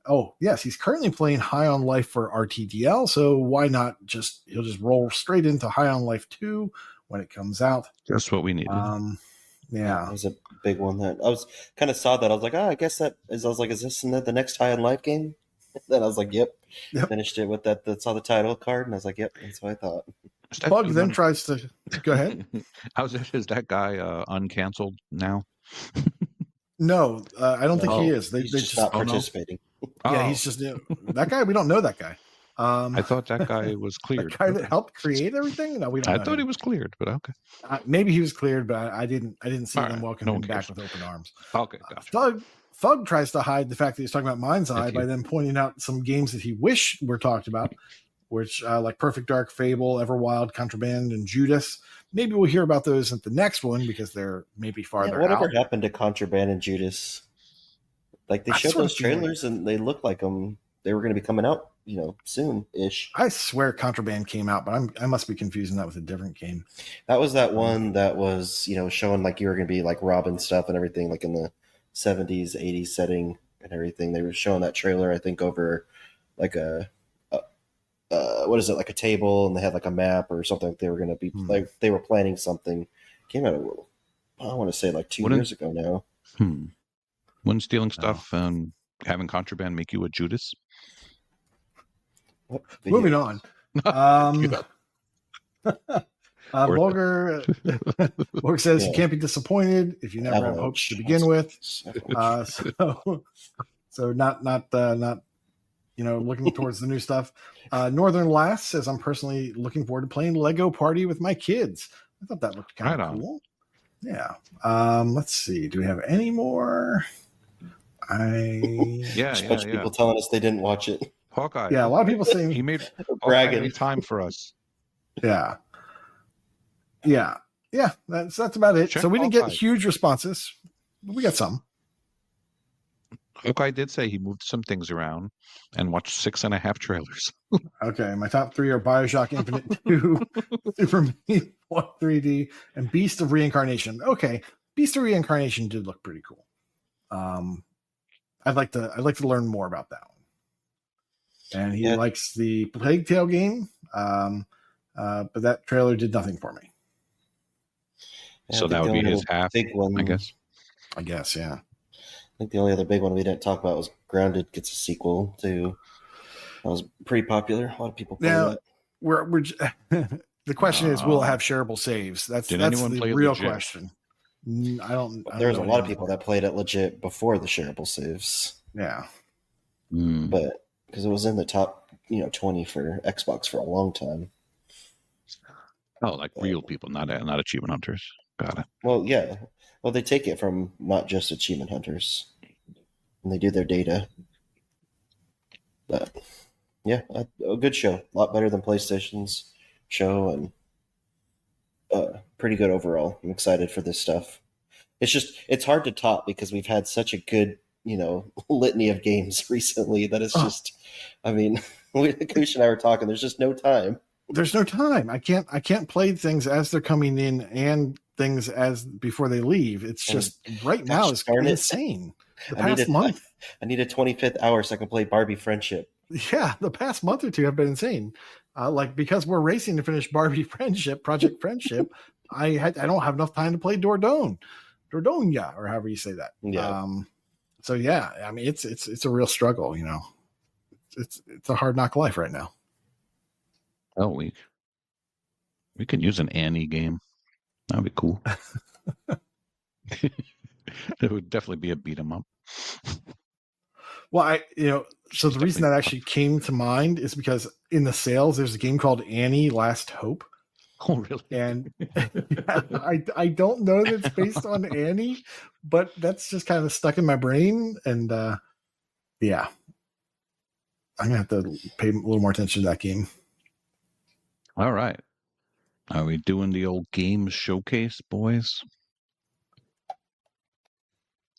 Oh, yes, he's currently playing High on Life for RTDL, so why not he'll just roll straight into High on Life 2 when it comes out. Just what we needed. Yeah. It was a big one that I was kind of saw that. I was like, I guess that is, I was like, is this the next High on Life game? Then I was like, yep. Finished it with that. Saw the title card, and I was like, yep, that's what I thought. Bug then tries to go ahead. Is that guy uncanceled now? No, I don't think he is. They just not participating. Yeah, he's just that guy. We don't know that guy. I thought that guy was cleared. The guy that helped create everything. No, we don't. I thought he was cleared, but okay. Maybe he was cleared, but I didn't see them welcome him back with open arms. Okay, gotcha. Thug tries to hide the fact that he's talking about Mind's Eye by then pointing out some games that he wished were talked about, which like Perfect Dark, Fable, Everwild, Contraband, and Judas. Maybe we'll hear about those at the next one because they're maybe farther out. Whatever happened to Contraband and Judas? Like they showed those trailers and they look like them. they were going to be coming out, soon-ish. I swear Contraband came out, but I must be confusing that with a different game. That was that one that was, showing like you were going to be like robbing stuff and everything, like in the 70s, 80s setting and everything. They were showing that trailer, I think, over like what is it, like a table, and they had like a map or something. They were going to be like, they were planning something. Came out, I want to say like 2 years ago now. Wouldn't stealing stuff and having Contraband make you a Judas? Moving on. Borg says you can't be disappointed if you never have hopes to begin with. So not looking towards the new stuff. Northern Lass says, I'm personally looking forward to playing Lego Party with my kids. I thought that looked kind of cool. Yeah. Let's see. Do we have any more? A bunch of people telling us they didn't watch it. Hawkeye. Yeah, a lot of people saying he made bragging time for us. Yeah. That's about it. So we didn't get huge responses, but we got some. Hawkeye did say he moved some things around and watched 6.5 trailers. Okay, my top 3 are BioShock Infinite 2, Super Meat Boy 3D, and Beast of Reincarnation. Okay, Beast of Reincarnation did look pretty cool. I'd like to learn more about that one. And he likes the Plague Tale game, but that trailer did nothing for me. So that would be his half, big one, I guess. Yeah. I think the only other big one we didn't talk about was Grounded gets a sequel to. That was pretty popular. A lot of people play that. We're the question is, will it have shareable saves? That's the real question. There's a lot of people that played it legit before the shareable saves. Yeah. But because it was in the top, 20 for Xbox for a long time. Oh, like real people, not achievement hunters. Got it. Well, yeah. Well, they take it from not just achievement hunters, and they do their data. But yeah, a good show. A lot better than PlayStation's show, and pretty good overall. I'm excited for this stuff. It's hard to top because we've had such a good, litany of games recently that it's just, I mean, Koosh and I were talking, there's just no time. There's no time. I can't play things as they're coming in and things as before they leave. It's just right now it's insane. The past month, I need a 25th hour so I can play Barbie Friendship. Yeah, the past month or two have been insane. Because we're racing to finish Barbie Project Friendship, I don't have enough time to play Dordogne, or however you say that. Yeah. So yeah, I mean it's a real struggle. It's a hard knock life right now. Oh, we could use an Annie game. That'd be cool. It would definitely be a beat 'em up. Well, so the reason that actually came to mind is because in the sales, there's a game called Annie Last Hope. Oh, really? And I don't know that it's based on Annie, but that's just kind of stuck in my brain. And yeah, I'm going to have to pay a little more attention to that game. All right. Are we doing the old games showcase, boys?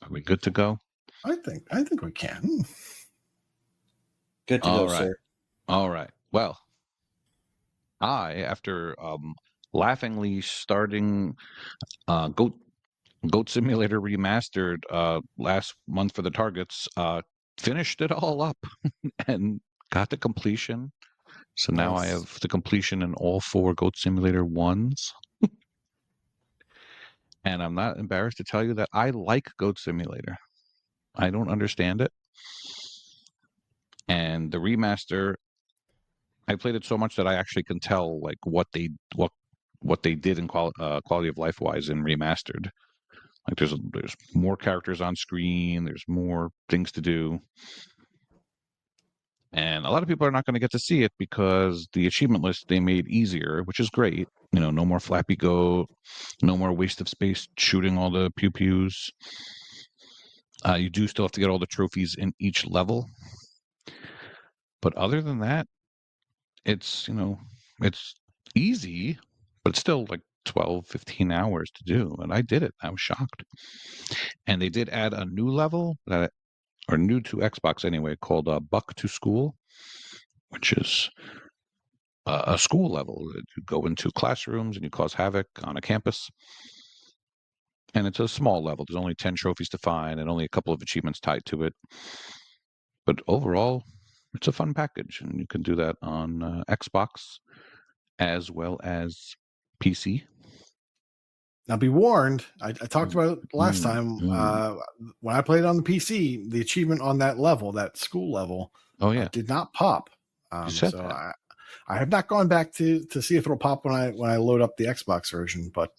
Are we good to go? I think we can. Good to go, sir. All right. Well, after laughingly starting Goat Simulator Remastered last month for the targets, finished it all up and got the completion. So now I have the completion in all 4 Goat Simulator 1s. And I'm not embarrassed to tell you that I like Goat Simulator. I don't understand it. And the remaster, I played it so much that I actually can tell like what they did in quality of life wise in Remastered. Like there's more characters on screen, there's more things to do. And a lot of people are not going to get to see it because the achievement list they made easier, which is great. No more Flappy Goat, no more waste of space shooting all the pew-pews. You do still have to get all the trophies in each level. But other than that, it's easy, but it's still like 12, 15 hours to do. And I did it. I was shocked. And they did add a new level that or new to Xbox anyway, called Buck to School, which is a school level. You go into classrooms and you cause havoc on a campus. And it's a small level. There's only 10 trophies to find and only a couple of achievements tied to it. But overall, it's a fun package. And you can do that on Xbox as well as PC. Now, be warned, I talked about it last time. Mm. When I played on the PC, the achievement on that level, that school level, Oh, yeah. did not pop. You said So that. I have not gone back to see if it'll pop when I load up the Xbox version. But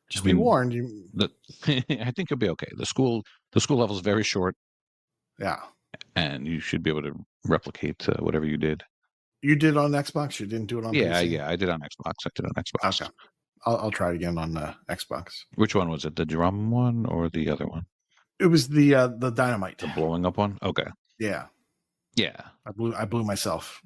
just be warned. I think you'll be okay. The school level is very short, Yeah. and you should be able to replicate whatever you did. You did on Xbox? You didn't do it on PC? Yeah, I did on Xbox. Okay. I'll try it again on Xbox. Which one was it? The drum one or the other one? It was the dynamite. The blowing up one? Okay. Yeah. Yeah. I blew myself.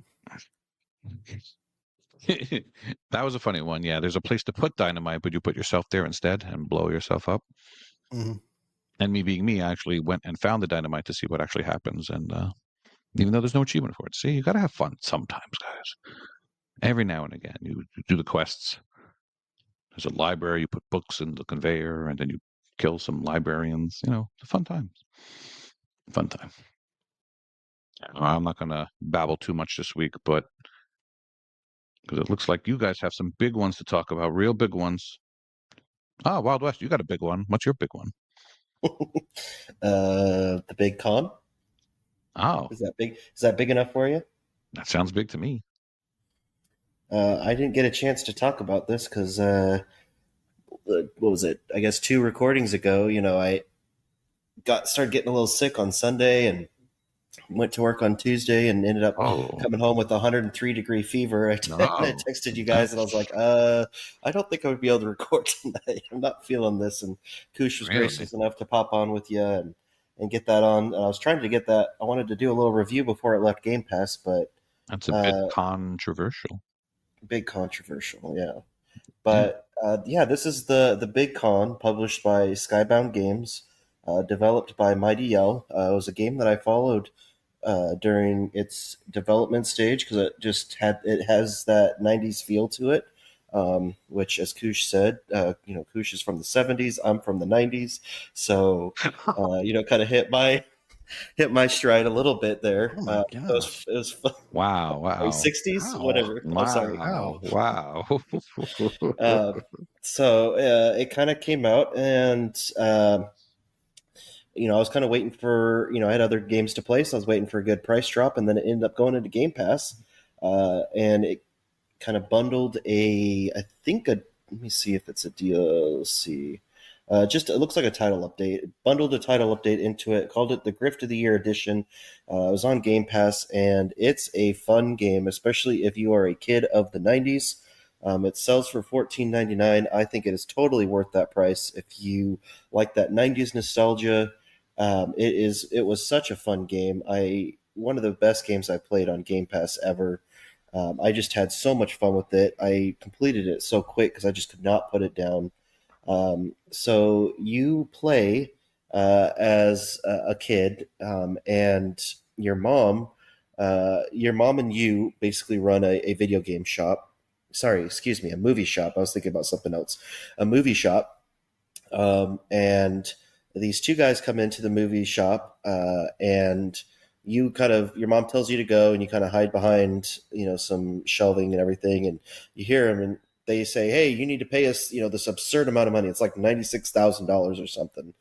That was a funny one. Yeah, there's a place to put dynamite, but you put yourself there instead and blow yourself up. Mm-hmm. And me being me, I actually went and found the dynamite to see what actually happens. And even though there's no achievement for it, see, you got to have fun sometimes, guys. Every now and again, you do the quests. There's a library, you put books in the conveyor, and then you kill some librarians. You know, it's a fun time. Fun time. I'm not going to babble too much this week, but because it looks like you guys have some big ones to talk about, real big ones. Ah, Wild West, you got a big one. What's your big one? The big con. Oh, Is that big? Is that big enough for you? that sounds big to me. I didn't get a chance to talk about this because what was it? I guess 2 recordings ago. I started getting a little sick on Sunday and went to work on Tuesday and ended up coming home with a 103-degree fever. I texted you guys and I was like, I don't think I would be able to record tonight. I'm not feeling this. And Koosh was gracious enough to pop on with you and get that on. And I was trying to get that. I wanted to do a little review before it left Game Pass, but that's a bit controversial. Big controversial, yeah. But this is the Big Con, published by Skybound Games, developed by Mighty Yell. It was a game that I followed during its development stage because it has that 90s feel to it, which, as Koosh said, Koosh is from the 70s, I'm from the 90s, so kind of hit my stride a little bit there. Oh my gosh. It was fun. Wow. 60s, Wow. whatever. Wow. I'm sorry. Wow. So it kind of came out, and I was kind of waiting for, I had other games to play, so I was waiting for a good price drop, and then it ended up going into Game Pass, and it kind of bundled let me see if it's a DLC. It looks like a title update. It bundled a title update into it, called it the Grift of the Year Edition. It was on Game Pass, and it's a fun game, especially if you are a kid of the 90s. It sells for $14.99. I think it is totally worth that price if you like that 90s nostalgia. It was such a fun game. One of the best games I played on Game Pass ever. I just had so much fun with it. I completed it so quick because I just could not put it down. So you play as a kid, and your mom and you basically run a video game shop. Sorry, excuse me, a movie shop. I was thinking about something else. A movie shop, and these 2 guys come into the movie shop, and your mom tells you to go, and you kind of hide behind some shelving and everything, and you hear them, and they say, hey, you need to pay us, this absurd amount of money. It's like $96,000 or something,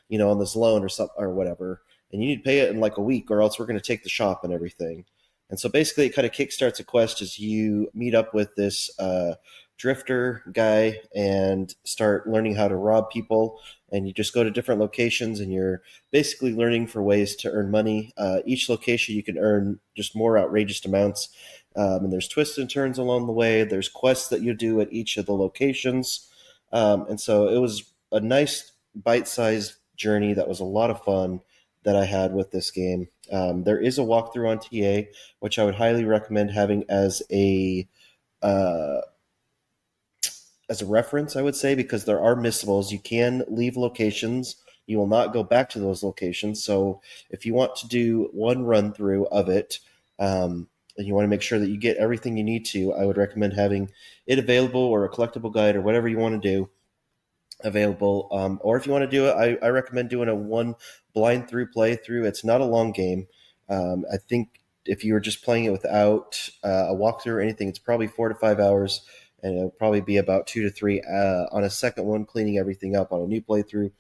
on this loan or something or whatever. And you need to pay it in like a week, or else we're going to take the shop and everything. And so basically it kind of kickstarts a quest as you meet up with this drifter guy and start learning how to rob people. And you just go to different locations, and you're basically learning for ways to earn money. Each location you can earn just more outrageous amounts. And there's twists and turns along the way. There's quests that you do at each of the locations. And so it was a nice bite-sized journey that was a lot of fun that I had with this game. There is a walkthrough on TA, which I would highly recommend having as a reference, I would say, because there are missables. You can leave locations You will not go back to those locations. So if you want to do one run through of it, and you want to make sure that you get everything you need to, I would recommend having it available, or a collectible guide, or whatever you want to do available. Or if you want to do it, I recommend doing a one blind through playthrough. It's not a long game. I think if you were just playing it without a walkthrough or anything, it's probably 4 to 5 hours, and it'll probably be about 2 to 3 on a second one, cleaning everything up on a new playthrough.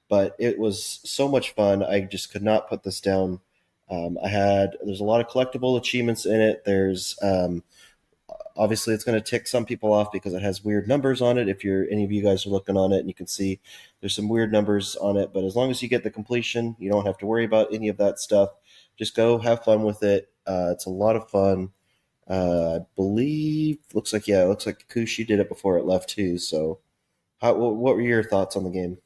But it was so much fun. I just could not put this down. There's a lot of collectible achievements in it. There's obviously it's going to tick some people off because it has weird numbers on it. If any of you guys are looking on it, and you can see there's some weird numbers on it, but as long as you get the completion, you don't have to worry about any of that stuff. Just go have fun with it. It's a lot of fun. I believe looks like Koosh, you did it before it left too. So, what were your thoughts on the game?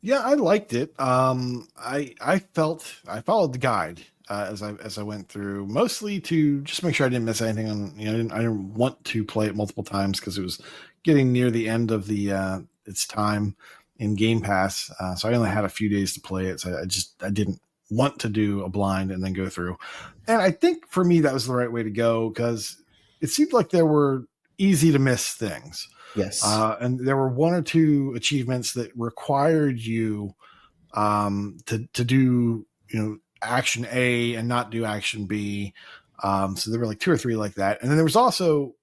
Yeah, I liked it. I felt I followed the guide as I went through, mostly to just make sure I didn't miss anything. I didn't want to play it multiple times because it was getting near the end of its time in Game Pass. So I only had a few days to play it. So I didn't want to do a blind and then go through. And I think for me that was the right way to go, because it seemed like there were easy to miss things. Yes. And there were one or two achievements that required you to do, action A and not do action B. So there were like 2 or 3 like that. And then there was also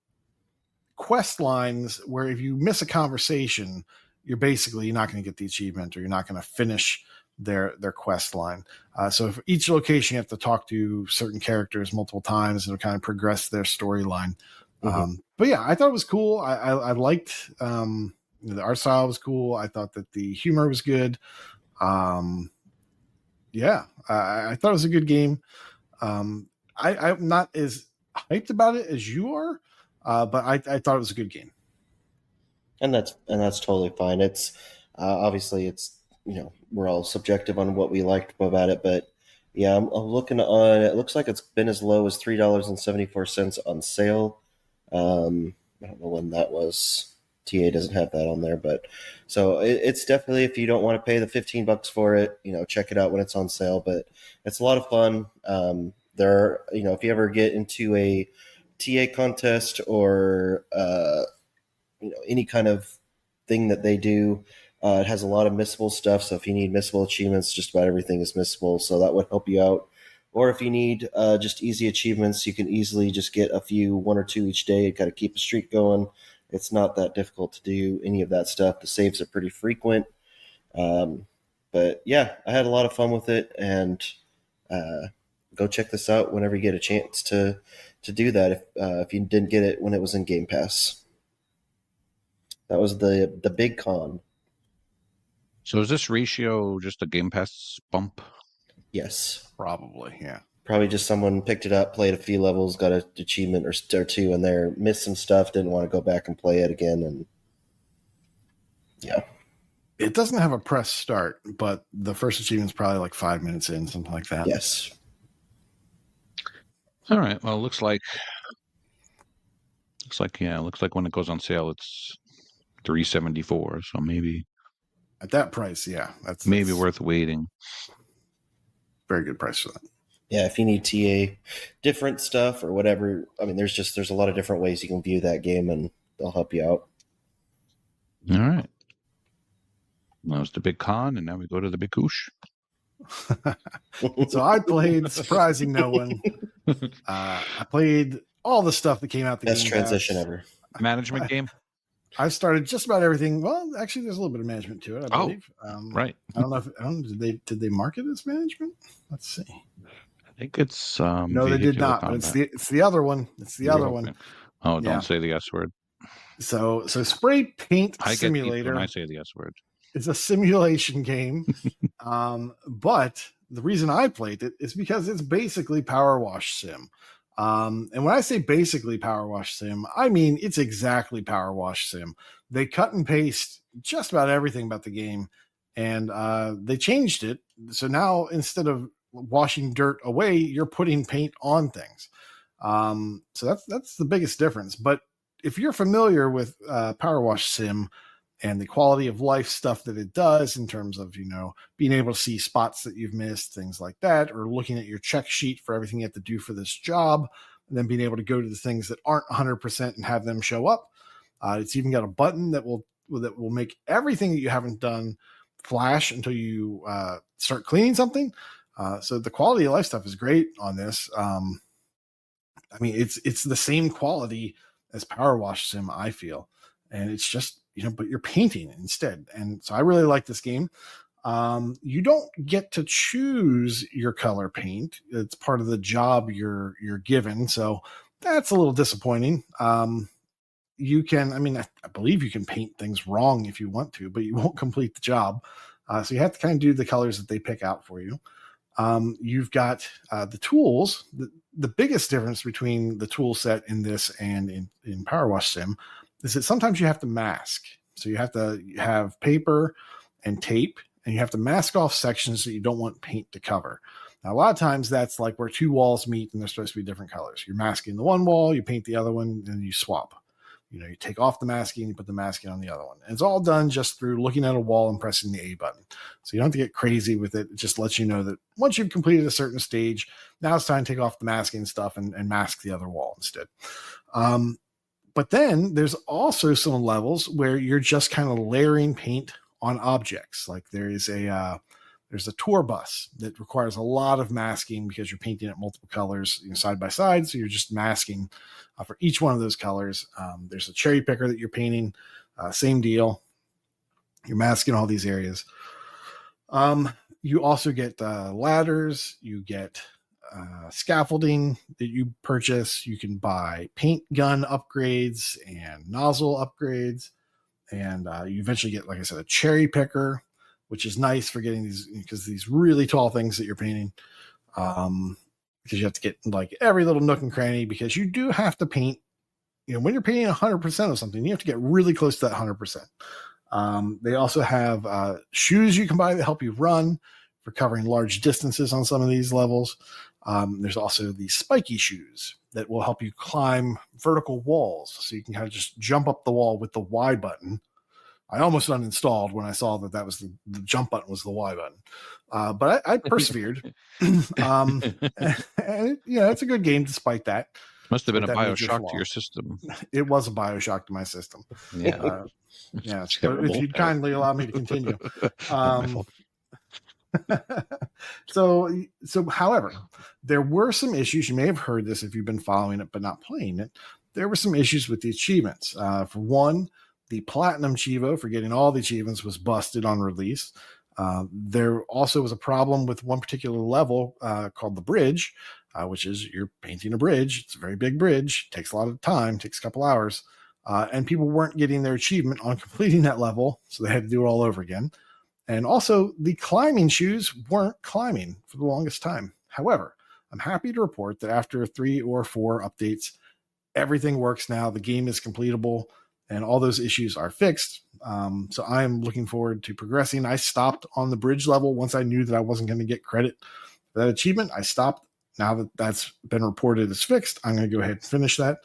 quest lines where if you miss a conversation, you're not going to get the achievement, or you're not going to finish their quest line. So for each location, you have to talk to certain characters multiple times and kind of progress their storyline. Mm-hmm. But yeah, I thought it was cool. I liked the art style was cool. I thought that the humor was good. Yeah, I thought it was a good game. I'm not as hyped about it as you are, but I thought it was a good game. And that's totally fine. It's obviously it's we're all subjective on what we liked about it, but yeah, I'm looking on. It looks like it's been as low as $3.74 on sale. I don't know when that was. TA doesn't have that on there, but so it's definitely, if you don't want to pay the $15 for it, check it out when it's on sale. But it's a lot of fun. If you ever get into a TA contest or any kind of thing that they do, it has a lot of missable stuff. So if you need missable achievements, just about everything is missable. So that would help you out. Or if you need just easy achievements, you can easily just get 1 or 2 each day. Kind of keep a streak going. It's not that difficult to do any of that stuff. The saves are pretty frequent. But yeah, I had a lot of fun with it, and go check this out whenever you get a chance to do that. If you didn't get it when it was in Game Pass, that was the big con. So is this ratio just a Game Pass bump? Yes, probably. Yeah, probably just someone picked it up, played a few levels, got an achievement or 2 in there, missed some stuff, didn't want to go back and play it again, and yeah. It doesn't have a press start, but the first achievement's probably like 5 minutes in, something like that. Yes. All right. Well, it looks like when it goes on sale, it's $3.74. So maybe at that price, yeah, that's worth waiting. Very good price for that. Yeah, if you need TA different stuff or whatever, I mean, there's a lot of different ways you can view that game, and they'll help you out. All right. That was the big con, and now we go to the big Koosh. So I played, surprising no one. I played all the stuff that came out. Best transition ever. Management game. I've started just about everything. Well, actually, there's a little bit of management to it, I believe. Right. I don't know did they market it as management? Let's see. I think it's no, they did not. Combat. But it's the other one. It's the other one. Oh, don't say the S word. So spray paint simulator. When I say the S word, it's a simulation game. But the reason I played it is because it's basically Power Wash Sim. And when I say basically Power Wash Sim, I mean it's exactly Power Wash Sim. They cut and paste just about everything about the game, and they changed it. So now instead of washing dirt away, you're putting paint on things. So that's the biggest difference. But if you're familiar with Power Wash Sim, and the quality of life stuff that it does in terms of, being able to see spots that you've missed, things like that, or looking at your check sheet for everything you have to do for this job, and then being able to go to the things that aren't 100% and have them show up. It's even got a button that will make everything that you haven't done flash until you start cleaning something. So the quality of life stuff is great on this. It's the same quality as Power Wash Sim, I feel, and it's just, but you're painting instead. And so I really like this game. You don't get to choose your color paint. It's part of the job you're given. So that's a little disappointing. You can, I believe you can paint things wrong if you want to, but you won't complete the job. So you have to kind of do the colors that they pick out for you. You've got the tools. The biggest difference between the tool set in this and in Power Wash Sim is that sometimes you have to mask. So you have to have paper and tape, and you have to mask off sections that you don't want paint to cover. Now, a lot of times that's like where two walls meet and they're supposed to be different colors. You're masking the one wall, you paint the other one, and you swap. You take off the masking, you put the masking on the other one. And it's all done just through looking at a wall and pressing the A button. So you don't have to get crazy with it. It just lets you know that once you've completed a certain stage, now it's time to take off the masking stuff and mask the other wall instead. But then there's also some levels where you're just kind of layering paint on objects. Like there's a tour bus that requires a lot of masking because you're painting it multiple colors side by side. So you're just masking for each one of those colors. There's a cherry picker that you're painting. Same deal. You're masking all these areas. You also get ladders. You get scaffolding that you purchase. You can buy paint gun upgrades and nozzle upgrades. And you eventually get, like I said, a cherry picker, which is nice for getting these really tall things that you're painting. Because you have to get like every little nook and cranny, because you do have to paint, when you're painting 100% of something, you have to get really close to that 100%. They also have shoes you can buy that help you run for covering large distances on some of these levels. There's also the spiky shoes that will help you climb vertical walls. So you can kind of just jump up the wall with the Y button. I almost uninstalled when I saw that was the jump button was the Y button. But I persevered. And it's a good game despite that. Must have been a Bioshock to your system. It was a Bioshock to my system. Yeah. Yes. But if you'd kindly allow me to continue. So however, there were some issues. You may have heard this if you've been following it but not playing it. There were some issues with the achievements. For one, the Platinum Chivo for getting all the achievements was busted on release. There also was a problem with one particular level called the bridge, which is you're painting a bridge. It's a very big bridge. Takes a lot of time, takes a couple hours. And people weren't getting their achievement on completing that level, so they had to do it all over again. And also, the climbing shoes weren't climbing for the longest time. However, I'm happy to report that after 3 or 4 updates, everything works now. The game is completable, and all those issues are fixed. So I am looking forward to progressing. I stopped on the bridge level once I knew that I wasn't going to get credit for that achievement. I stopped. Now that that's been reported as fixed, I'm going to go ahead and finish that.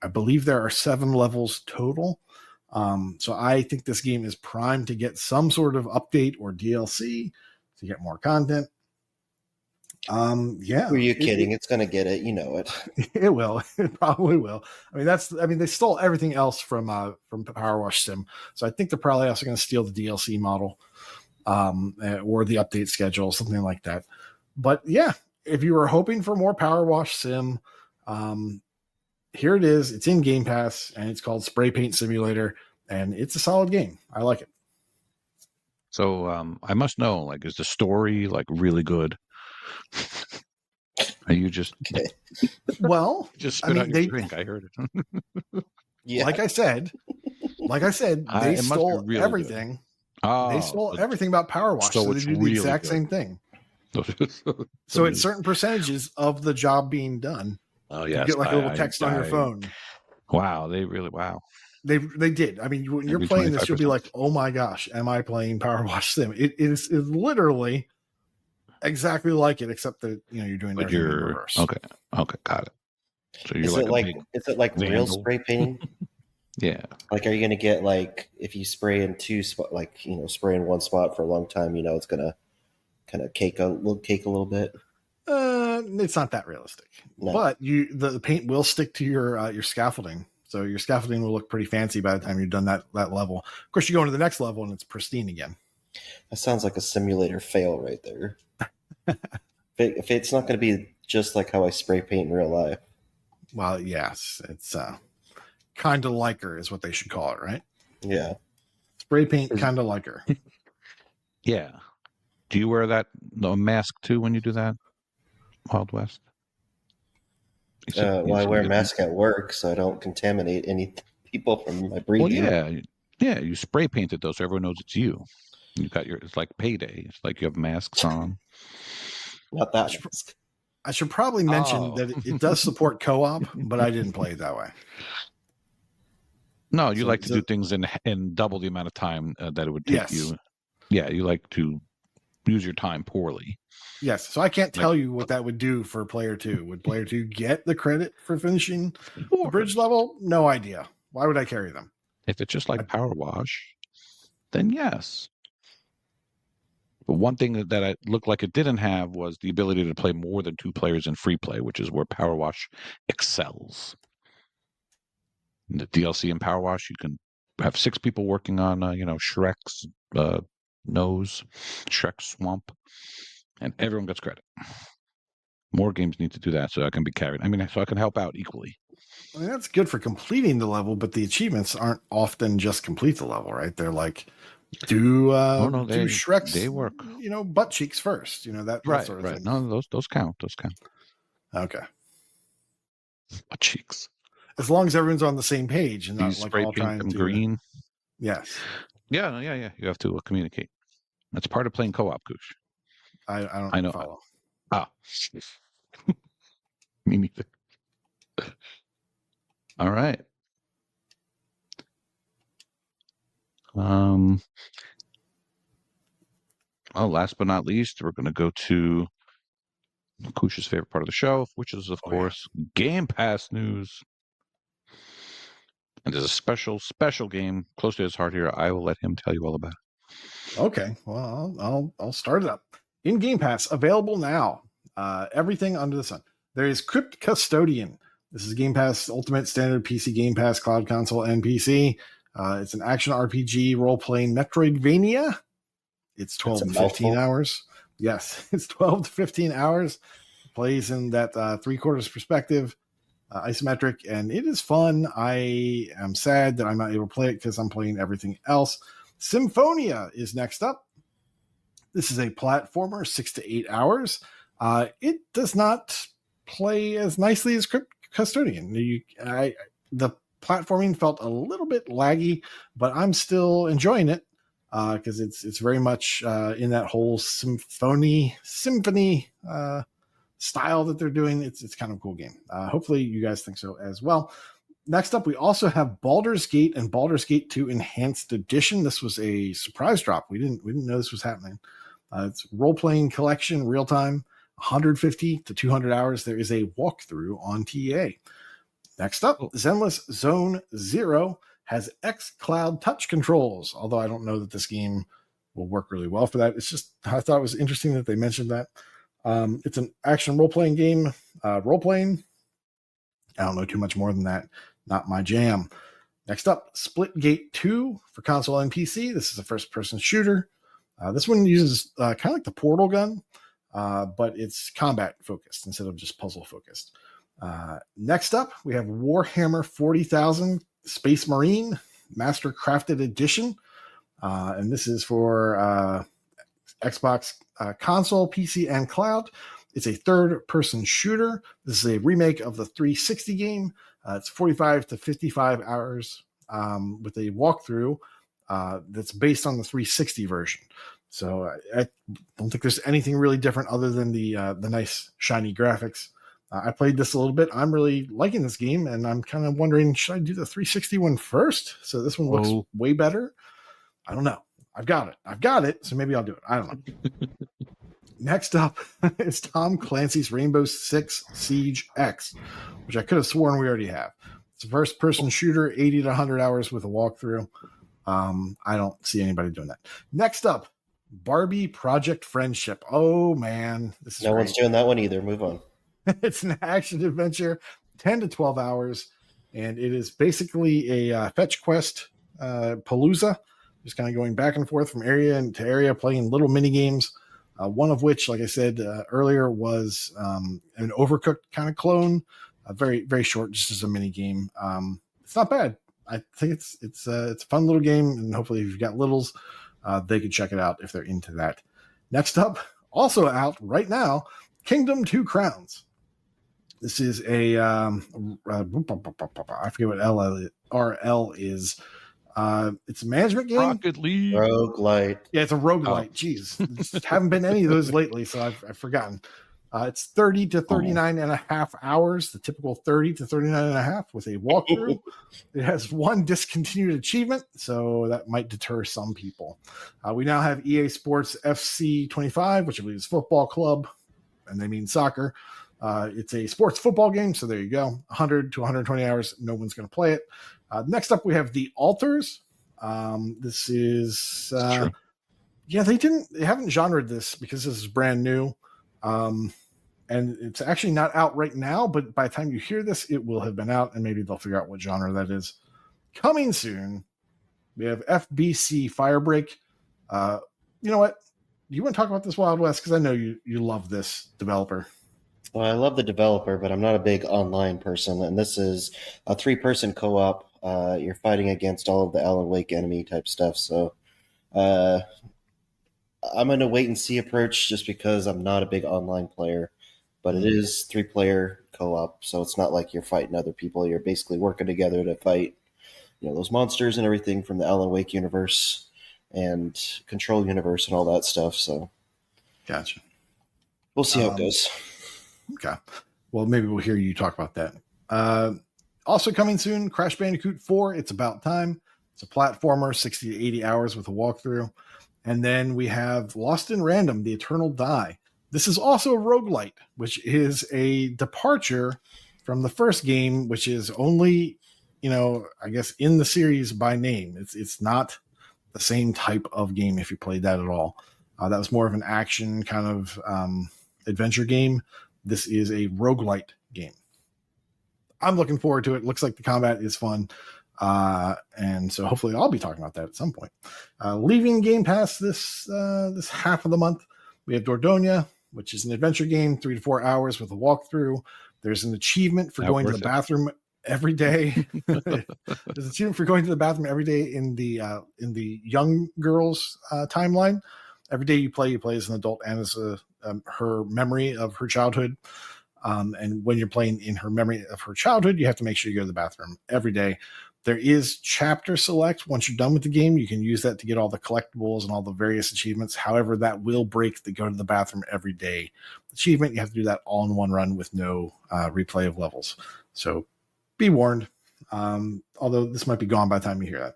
I believe there are 7 levels total. So I think this game is primed to get some sort of update or DLC to get more content. Yeah. Were you kidding? It's going to get it. You know it. It will. It probably will. They stole everything else from Power Wash Sim. So I think they're probably also going to steal the DLC model, or the update schedule, something like that. But yeah, if you were hoping for more Power Wash Sim, here it is. It's in Game Pass, and it's called Spray Paint Simulator, and it's a solid game. I like it. So I must know, is the story really good? Are you just Okay. Well? Just spit out your drink. I heard it. Yeah. Like I said, they stole everything. They stole everything about Power Wash, so they do the exact same thing. So it's certain percentages of the job being done. Oh yeah, you get a little text on your phone. Wow, They did. When you're playing this, you'll be like, "Oh my gosh, am I playing Power Wash Sim?" It is literally exactly like it, except that you're doing everything in reverse. Okay, got it. So you're is it like real spray painting? Yeah. Like, are you going to get like if you spray in two spot, like spray in one spot for a long time, it's going to kind of cake a little bit. It's not that realistic, No. but the paint will stick to your scaffolding, so your scaffolding will look pretty fancy by the time you're done that level. Of course, you go into the next level and it's pristine again. That sounds like a simulator fail right there. if it's not going to be just like how I spray paint in real life. Well, yes, it's kind of like her is what they should call it, right? Yeah. Spray paint kind of like her. Yeah. Do you wear the mask too when you do that, Wildwest? Well, I wear a mask at work so I don't contaminate any people from my breathing. Well, yeah. You spray painted those so everyone knows it's you. You got it's like payday. It's like you have masks on. Not that mask. I should probably mention that it does support co-op, but I didn't play it that way. No, you like to do things in double the amount of time that it would take you. Yeah, you like to use your time poorly. Yes, so I can't tell you what that would do for player 2. Would player 2 get the credit for finishing the bridge level? No idea. Why would I carry them? If it's just like Power Wash, then yes. But one thing that it looked like it didn't have was the ability to play more than 2 players in free play, which is where Power Wash excels. In the DLC in Power Wash, you can have 6 people working on, Shrek's nose, Shrek's swamp, and everyone gets credit. More games need to do that so I can be carried. So I can help out equally. I mean, that's good for completing the level, but the achievements aren't often just complete the level, right? They're like, do Shrek's, they work. Butt cheeks first, that right, sort of right. thing. No, those count. Okay. Butt cheeks. As long as everyone's on the same page and not like all trying to green. Yes. Yeah. You have to communicate. That's part of playing co-op, Koosh. I don't follow. Me neither. All right. Last but not least, we're going to go to Koosh's favorite part of the show, which is, of course, Game Pass news. And there's a special game close to his heart here. I will let him tell you all about it. Okay. Well, I'll start it up. In Game Pass, available now. Everything under the sun. There is Crypt Custodian. This is Game Pass Ultimate Standard PC Game Pass Cloud Console and PC. It's an action RPG role-playing Metroidvania. It's 12 to 15 hours. Yes, it's 12 to 15 hours. Plays in that 3/4 perspective, isometric, and it is fun. I am sad that I'm not able to play it because I'm playing everything else. Symphonia is next up. This is a platformer, 6 to 8 hours. It does not play as nicely as Crypt Custodian. The platforming felt a little bit laggy, but I'm still enjoying it because it's very much in that whole symphony style that they're doing. It's kind of a cool game. Hopefully you guys think so as well. Next up, we also have Baldur's Gate and Baldur's Gate 2 Enhanced Edition. This was a surprise drop. We didn't know this was happening. It's role-playing collection, real-time, 150 to 200 hours. There is a walkthrough on TEA. Next up, Zenless Zone Zero has xCloud touch controls, although I don't know that this game will work really well for that. It's just, I thought it was interesting that they mentioned that. It's an action role-playing game, role-playing. I don't know too much more than that. Not my jam. Next up, Splitgate 2 for console and PC. This is a first-person shooter. This one uses kind of like the Portal gun, but it's combat-focused instead of just puzzle-focused. Next up, we have Warhammer 40,000 Space Marine Master Crafted Edition. And this is for Xbox console, PC, and cloud. It's a third-person shooter. This is a remake of the 360 game. It's 45 to 55 hours with a walkthrough that's based on the 360 version. So I don't think there's anything really different other than the nice shiny graphics. I played this a little bit. I'm really liking this game, and I'm kind of wondering, should I do the 360 one first? So this one looks way better. I don't know. I've got it. So maybe I'll do it. I don't know. Next up is Tom Clancy's Rainbow Six Siege X, which I could have sworn we already have. It's a first-person shooter, 80 to 100 hours with a walkthrough. I don't see anybody doing that. Next up, Barbie Project Friendship. Oh man, this is No great. one's doing that one either. Move on. It's an action adventure, 10 to 12 hours, and it is basically a fetch quest palooza, just kind of going back and forth from area to area, playing little mini games. One of which, like I said earlier, was an Overcooked kind of clone. Very, very short, just as a mini game. It's not bad. I think it's a fun little game, and hopefully, if you've got littles, they could check it out if they're into that. Next up, also out right now, Kingdom 2 Crowns. This is a I forget what RL is. It's a management game. Rocket League. Roguelite. Yeah, it's a roguelite. Jeez, just haven't been any of those lately, so I've forgotten. It's 30 to 39 and a half hours, the typical 30 to 39 and a half with a walkthrough. It has one discontinued achievement, so that might deter some people. We now have EA Sports FC 25, which I believe is football club, and they mean soccer. It's a sports football game, so there you go. 100 to 120 hours, no one's going to play it. Next up, we have The Altars. This is... yeah, they haven't genred this because this is brand new. And it's actually not out right now, but by the time you hear this, it will have been out, and maybe they'll figure out what genre that is. Coming soon, we have FBC Firebreak. You know what? You want to talk about this Wildwest? Because I know you love this developer. Well, I love the developer, but I'm not a big online person, and this is a 3-person co-op. You're fighting against all of the Alan Wake enemy type stuff, so I'm in a wait-and-see approach just because I'm not a big online player. But it is 3-player co-op, so it's not like you're fighting other people. You're basically working together to fight, those monsters and everything from the Alan Wake universe and Control universe and all that stuff. So, gotcha. We'll see how it goes. Okay. Well, maybe we'll hear you talk about that. Also coming soon, Crash Bandicoot 4. It's about time. It's a platformer, 60 to 80 hours with a walkthrough. And then we have Lost in Random, The Eternal Die. This is also a roguelite, which is a departure from the first game, which is only, I guess in the series by name. It's not the same type of game if you played that at all. That was more of an action kind of adventure game. This is a roguelite game. I'm looking forward to it. Looks like the combat is fun. And so hopefully I'll be talking about that at some point. Leaving Game Pass this half of the month, we have Dordogne, which is an adventure game, 3 to 4 hours with a walkthrough. There's an achievement for going to the bathroom every day. There's an achievement for going to the bathroom every day in the young girl's timeline. Every day you play as an adult and as her memory of her childhood. And when you're playing in her memory of her childhood, you have to make sure you go to the bathroom every day. There is chapter select. Once you're done with the game, you can use that to get all the collectibles and all the various achievements. However, that will break the go to the bathroom every day achievement. You have to do that all in one run with no replay of levels. So be warned. Although this might be gone by the time you hear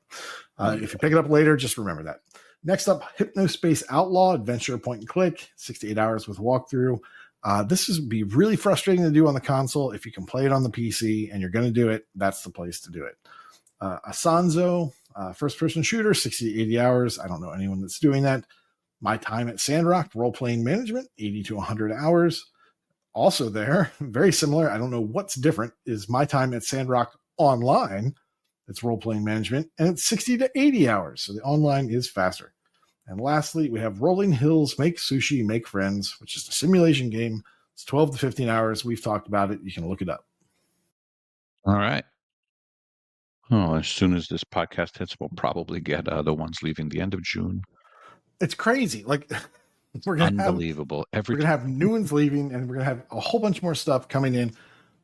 that. If you pick it up later, just remember that. Next up, Hypnospace Outlaw, adventure point and click, 6 to 8 hours with a walkthrough. This would be really frustrating to do on the console. If you can play it on the PC and you're going to do it, that's the place to do it. Asanzo, first-person shooter, 60 to 80 hours. I don't know anyone that's doing that. My Time at Sandrock, role-playing management, 80 to 100 hours. Also there, very similar, I don't know what's different, is My Time at Sandrock Online. It's role-playing management, and it's 60 to 80 hours, so the online is faster. And lastly, we have Rolling Hills Make Sushi, Make Friends, which is a simulation game. It's 12 to 15 hours. We've talked about it. You can look it up. All right. Oh, as soon as this podcast hits, we'll probably get the ones leaving the end of June. It's crazy. Like we're gonna unbelievable. We're gonna have new ones leaving, and we're gonna have a whole bunch more stuff coming in.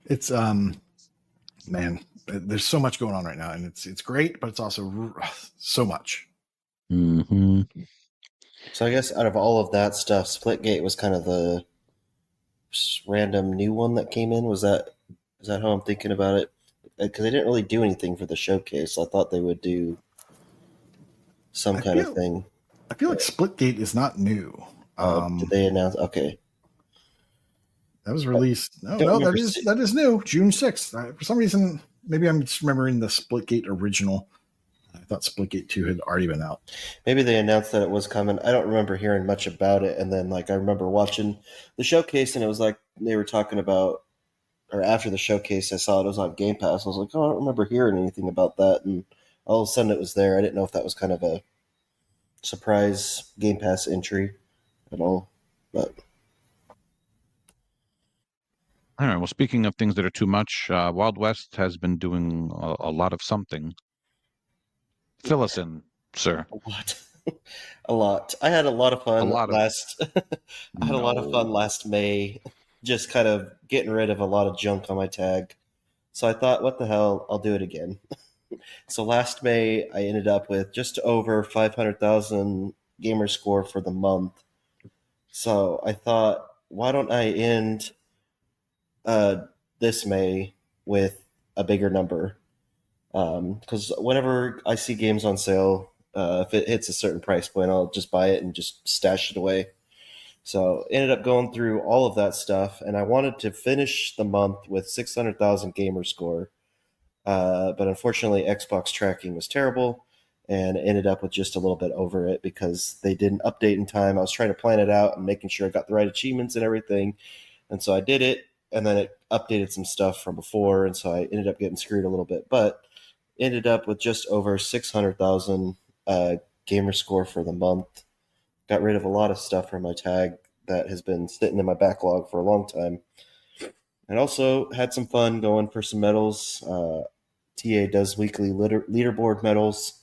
It's man, there's so much going on right now, and it's great, but it's also so much. Mm-hmm. So I guess out of all of that stuff, Splitgate was kind of the random new one that came in. Is that how I'm thinking about it? Because they didn't really do anything for the showcase. I thought they would do some kind of thing. I feel like Splitgate is not new. Did they announce? Okay. That was released. No, that is new. June 6th. For some reason, maybe I'm just remembering the Splitgate original. I thought Splitgate 2 had already been out. Maybe they announced that it was coming. I don't remember hearing much about it. And then, like, I remember watching the showcase, and it was like they were talking about, or after the showcase, I saw it was on Game Pass. I was like, oh, I don't remember hearing anything about that. And all of a sudden, it was there. I didn't know if that was kind of a surprise Game Pass entry at all. But All right. Well, speaking of things that are too much, Wildwest has been doing a lot of something. Fill us in, sir. a lot, a lot. I had a lot of fun A lot of last. I had a lot of fun no. last May, just kind of getting rid of a lot of junk on my tag. So I thought, what the hell? I'll do it again. So last May, I ended up with just over 500,000 gamer score for the month. So I thought, why don't I end this May with a bigger number? Because whenever I see games on sale, if it hits a certain price point, I'll just buy it and just stash it away. So ended up going through all of that stuff, and I wanted to finish the month with 600,000 gamer score. But unfortunately, Xbox tracking was terrible and ended up with just a little bit over it because they didn't update in time. I was trying to plan it out and making sure I got the right achievements and everything. And so I did it, and then it updated some stuff from before. And so I ended up getting screwed a little bit, but ended up with just over 600,000 gamer score for the month. Got rid of a lot of stuff from my tag that has been sitting in my backlog for a long time. And also had some fun going for some medals. TA does weekly leaderboard medals.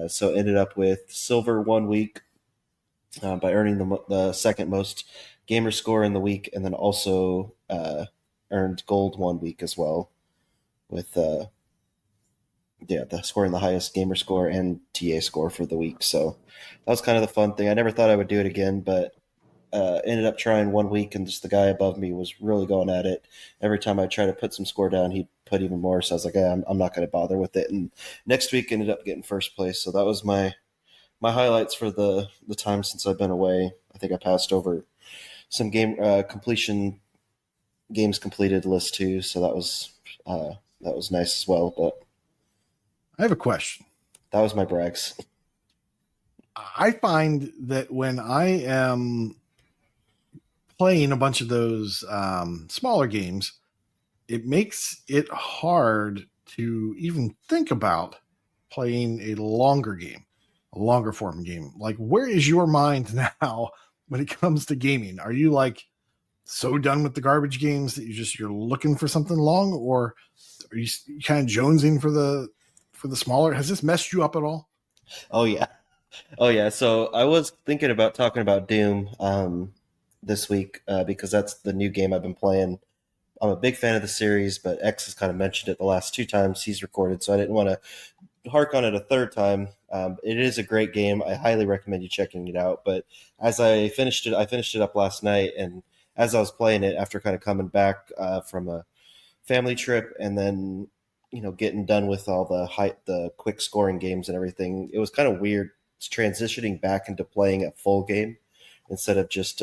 So ended up with silver 1 week by earning the second most gamer score in the week, and then also earned gold 1 week as well with the scoring the highest gamer score and TA score for the week. So that was kind of the fun thing. I never thought I would do it again, but ended up trying 1 week, and just the guy above me was really going at it. Every time I tried to put some score down, he'd put even more. So I was like, I'm not going to bother with it. And next week ended up getting first place. So that was my highlights for the time since I've been away. I think I passed over some game completion games completed list too. So that was nice as well. But I have a question. that was my brags. I find that when I am playing a bunch of those smaller games, it makes it hard to even think about playing a longer game, a longer form game. Like, where is your mind now when it comes to gaming? Are you like so done with the garbage games that you're looking for something long, or are you kind of jonesing for the smaller? Has this messed you up at all? Oh yeah. Oh yeah. So I was thinking about talking about Doom this week because that's the new game I've been playing. I'm a big fan of the series, but X has kind of mentioned it the last 2 times he's recorded, so I didn't want to hark on it a third time. It is a great game. I highly recommend you checking it out. But as I finished it up last night, and as I was playing it after kind of coming back from a family trip, and then getting done with all the quick scoring games and everything, it was kind of weird transitioning back into playing a full game instead of just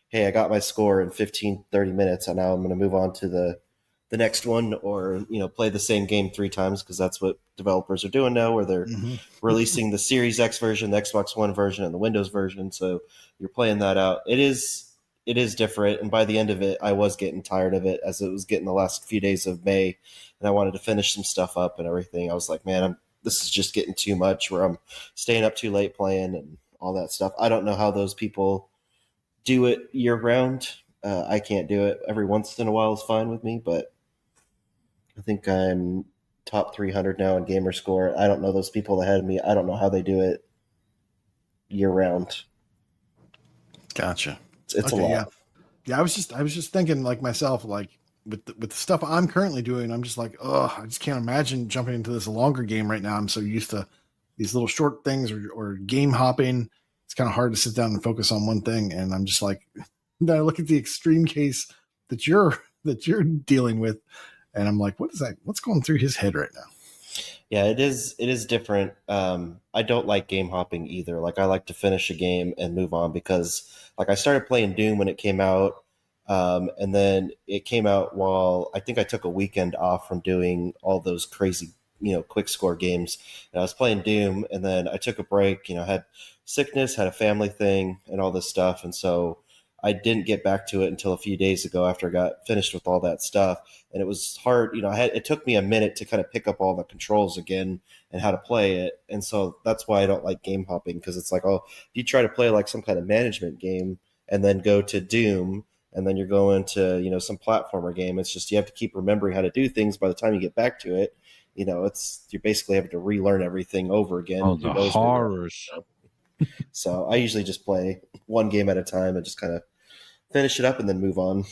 hey, I got my score in 15, 30 minutes, and now I'm going to move on to the next one, or play the same game 3 times, because that's what developers are doing now, where they're releasing the Series X version, the Xbox One version, and the Windows version. So you're playing that out. It is different, and by the end of it, I was getting tired of it, as it was getting the last few days of May, and I wanted to finish some stuff up and everything. I was like, man, this is just getting too much, where I'm staying up too late playing and all that stuff. I don't know how those people do it year round. I can't do it. Every once in a while is fine with me, but I think I'm top 300 now in gamer score. I don't know those people ahead of me. I don't know how they do it year round. Gotcha. It's okay, a lot. Yeah. I was just thinking, like myself, like with the stuff I'm currently doing, I'm just like, oh, I just can't imagine jumping into this longer game right now. I'm so used to these little short things or game hopping. It's kind of hard to sit down and focus on one thing. And I'm just like, then I look at the extreme case that you're dealing with, and I'm like, what is that? What's going through his head right now? Yeah, it is different. I don't like game hopping either. Like, I like to finish a game and move on, because like I started playing Doom when it came out. And then it came out while I think I took a weekend off from doing all those crazy, quick score games. And I was playing Doom, and then I took a break. Had sickness, had a family thing, and all this stuff, and so I didn't get back to it until a few days ago after I got finished with all that stuff. And it was hard. It took me a minute to kind of pick up all the controls again and how to play it. And so that's why I don't like game hopping, because it's like, oh, if you try to play like some kind of management game and then go to Doom and then you're going to some platformer game, it's just you have to keep remembering how to do things. By the time you get back to it, it's you're basically having to relearn everything over again. Oh, the horrors. So I usually just play one game at a time and just kind of finish it up and then move on.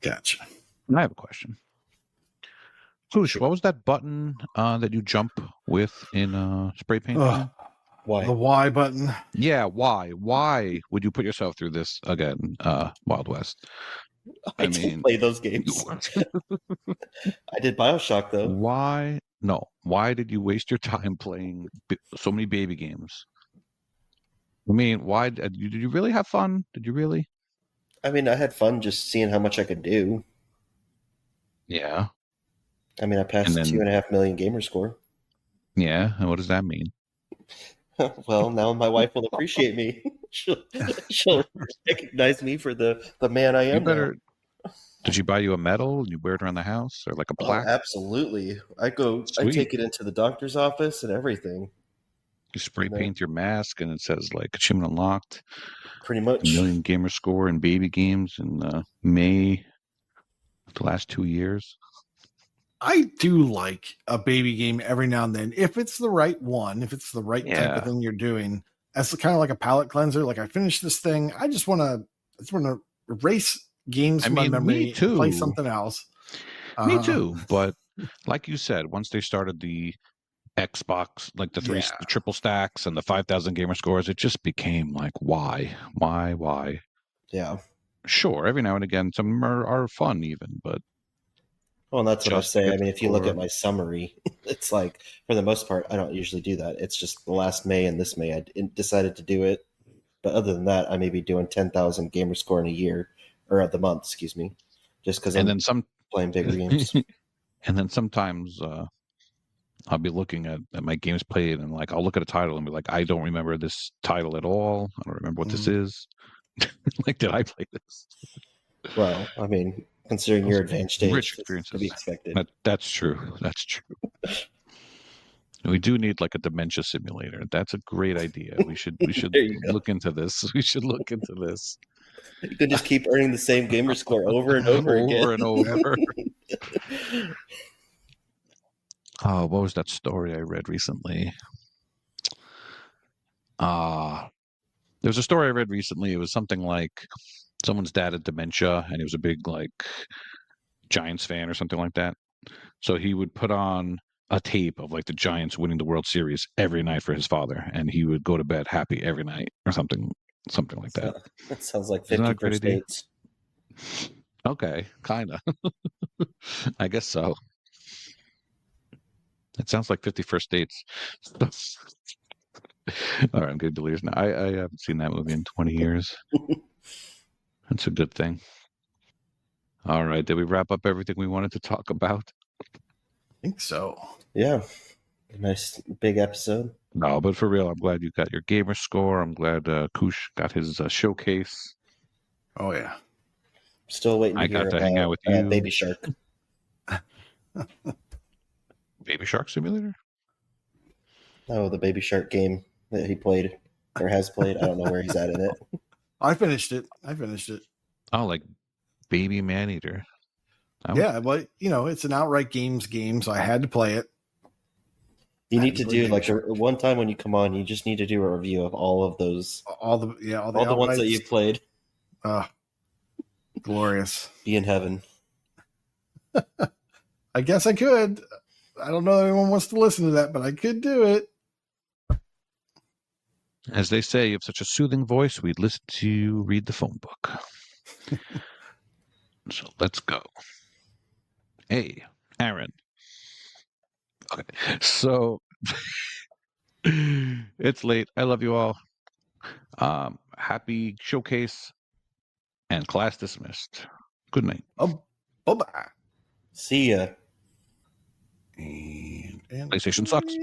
Gotcha. I have a question. Koosh, what was that button that you jump with in spray paint? Why? The Y button. Yeah, why? Why would you put yourself through this again, Wildwest? I didn't play those games. I did BioShock, though. Why? No. Why did you waste your time playing so many baby games? I mean, why? Did you really have fun? Did you really? I mean, I had fun just seeing how much I could do. Yeah. I mean, I passed the 2.5 million gamer score. Yeah, and what does that mean? Well, now my wife will appreciate me. she'll recognize me for the man I am. Did she buy you a medal and you wear it around the house, or like a plaque? Oh, absolutely. I take it into the doctor's office and everything. You spray paint your mask and it says like achievement unlocked. Pretty much. 1 million gamer score in baby games in May of the last 2 years. I do like a baby game every now and then, if it's the right one, if it's the right type of thing you're doing. As kind of like a palate cleanser. Like I finished this thing, I just want to erase games from my memory and play something else. Me too, but like you said, once they started the Xbox, like the triple stacks and the 5,000 gamer scores, it just became like, why? Yeah. Sure, every now and again, some are fun even, but. Well, and that's what I say. I mean, if you look at my summary, it's like, for the most part, I don't usually do that. It's just the last May and this May I decided to do it. But other than that, I may be doing 10,000 gamer score in a year, or the month, excuse me, just because I'm playing bigger games. And then sometimes I'll be looking at my games played, and like I'll look at a title and be like, I don't remember this title at all. I don't remember what this is. Like, did I play this? Well, I mean, considering your advanced age, rich experiences to be expected. That's true. That's true. We do need like a dementia simulator. That's a great idea. We should look into this. We should look into this. You could just keep earning the same gamer score over and over again. Over and over. Oh, what was that story I read recently? There was a story I read recently. It was something like someone's dad had dementia, and he was a big like Giants fan or something like that. So he would put on a tape of like the Giants winning the World Series every night for his father, and he would go to bed happy every night or something like that. That sounds like 50 First Dates. Okay, kind of. I guess so. It sounds like 50 First Dates. All right, I'm getting delirious now. I haven't seen that movie in 20 years. That's a good thing. All right, did we wrap up everything we wanted to talk about? I think so. Yeah. Nice big episode. No, but for real, I'm glad you got your gamer score. I'm glad Koosh got his showcase. Oh, yeah. Still waiting to hear got to hang out with you. Baby Shark. Baby Shark Simulator? Oh, the Baby Shark game that he played or has played. I don't know where he's at in it. I finished it. Oh, like Baby Maneater. Yeah, but it's an outright games game, so I had to play it. You need to do like one time when you come on. You just need to do a review of all of those, all the ones that you've played. Glorious. Be in heaven. I guess I could. I don't know if anyone wants to listen to that, but I could do it. As they say, you have such a soothing voice, we'd listen to you read the phone book. So let's go. Hey, Aaron. Okay, so it's late. I love you all. Happy showcase. And class dismissed. Good night. Oh, bye-bye. See ya. And PlayStation sucks.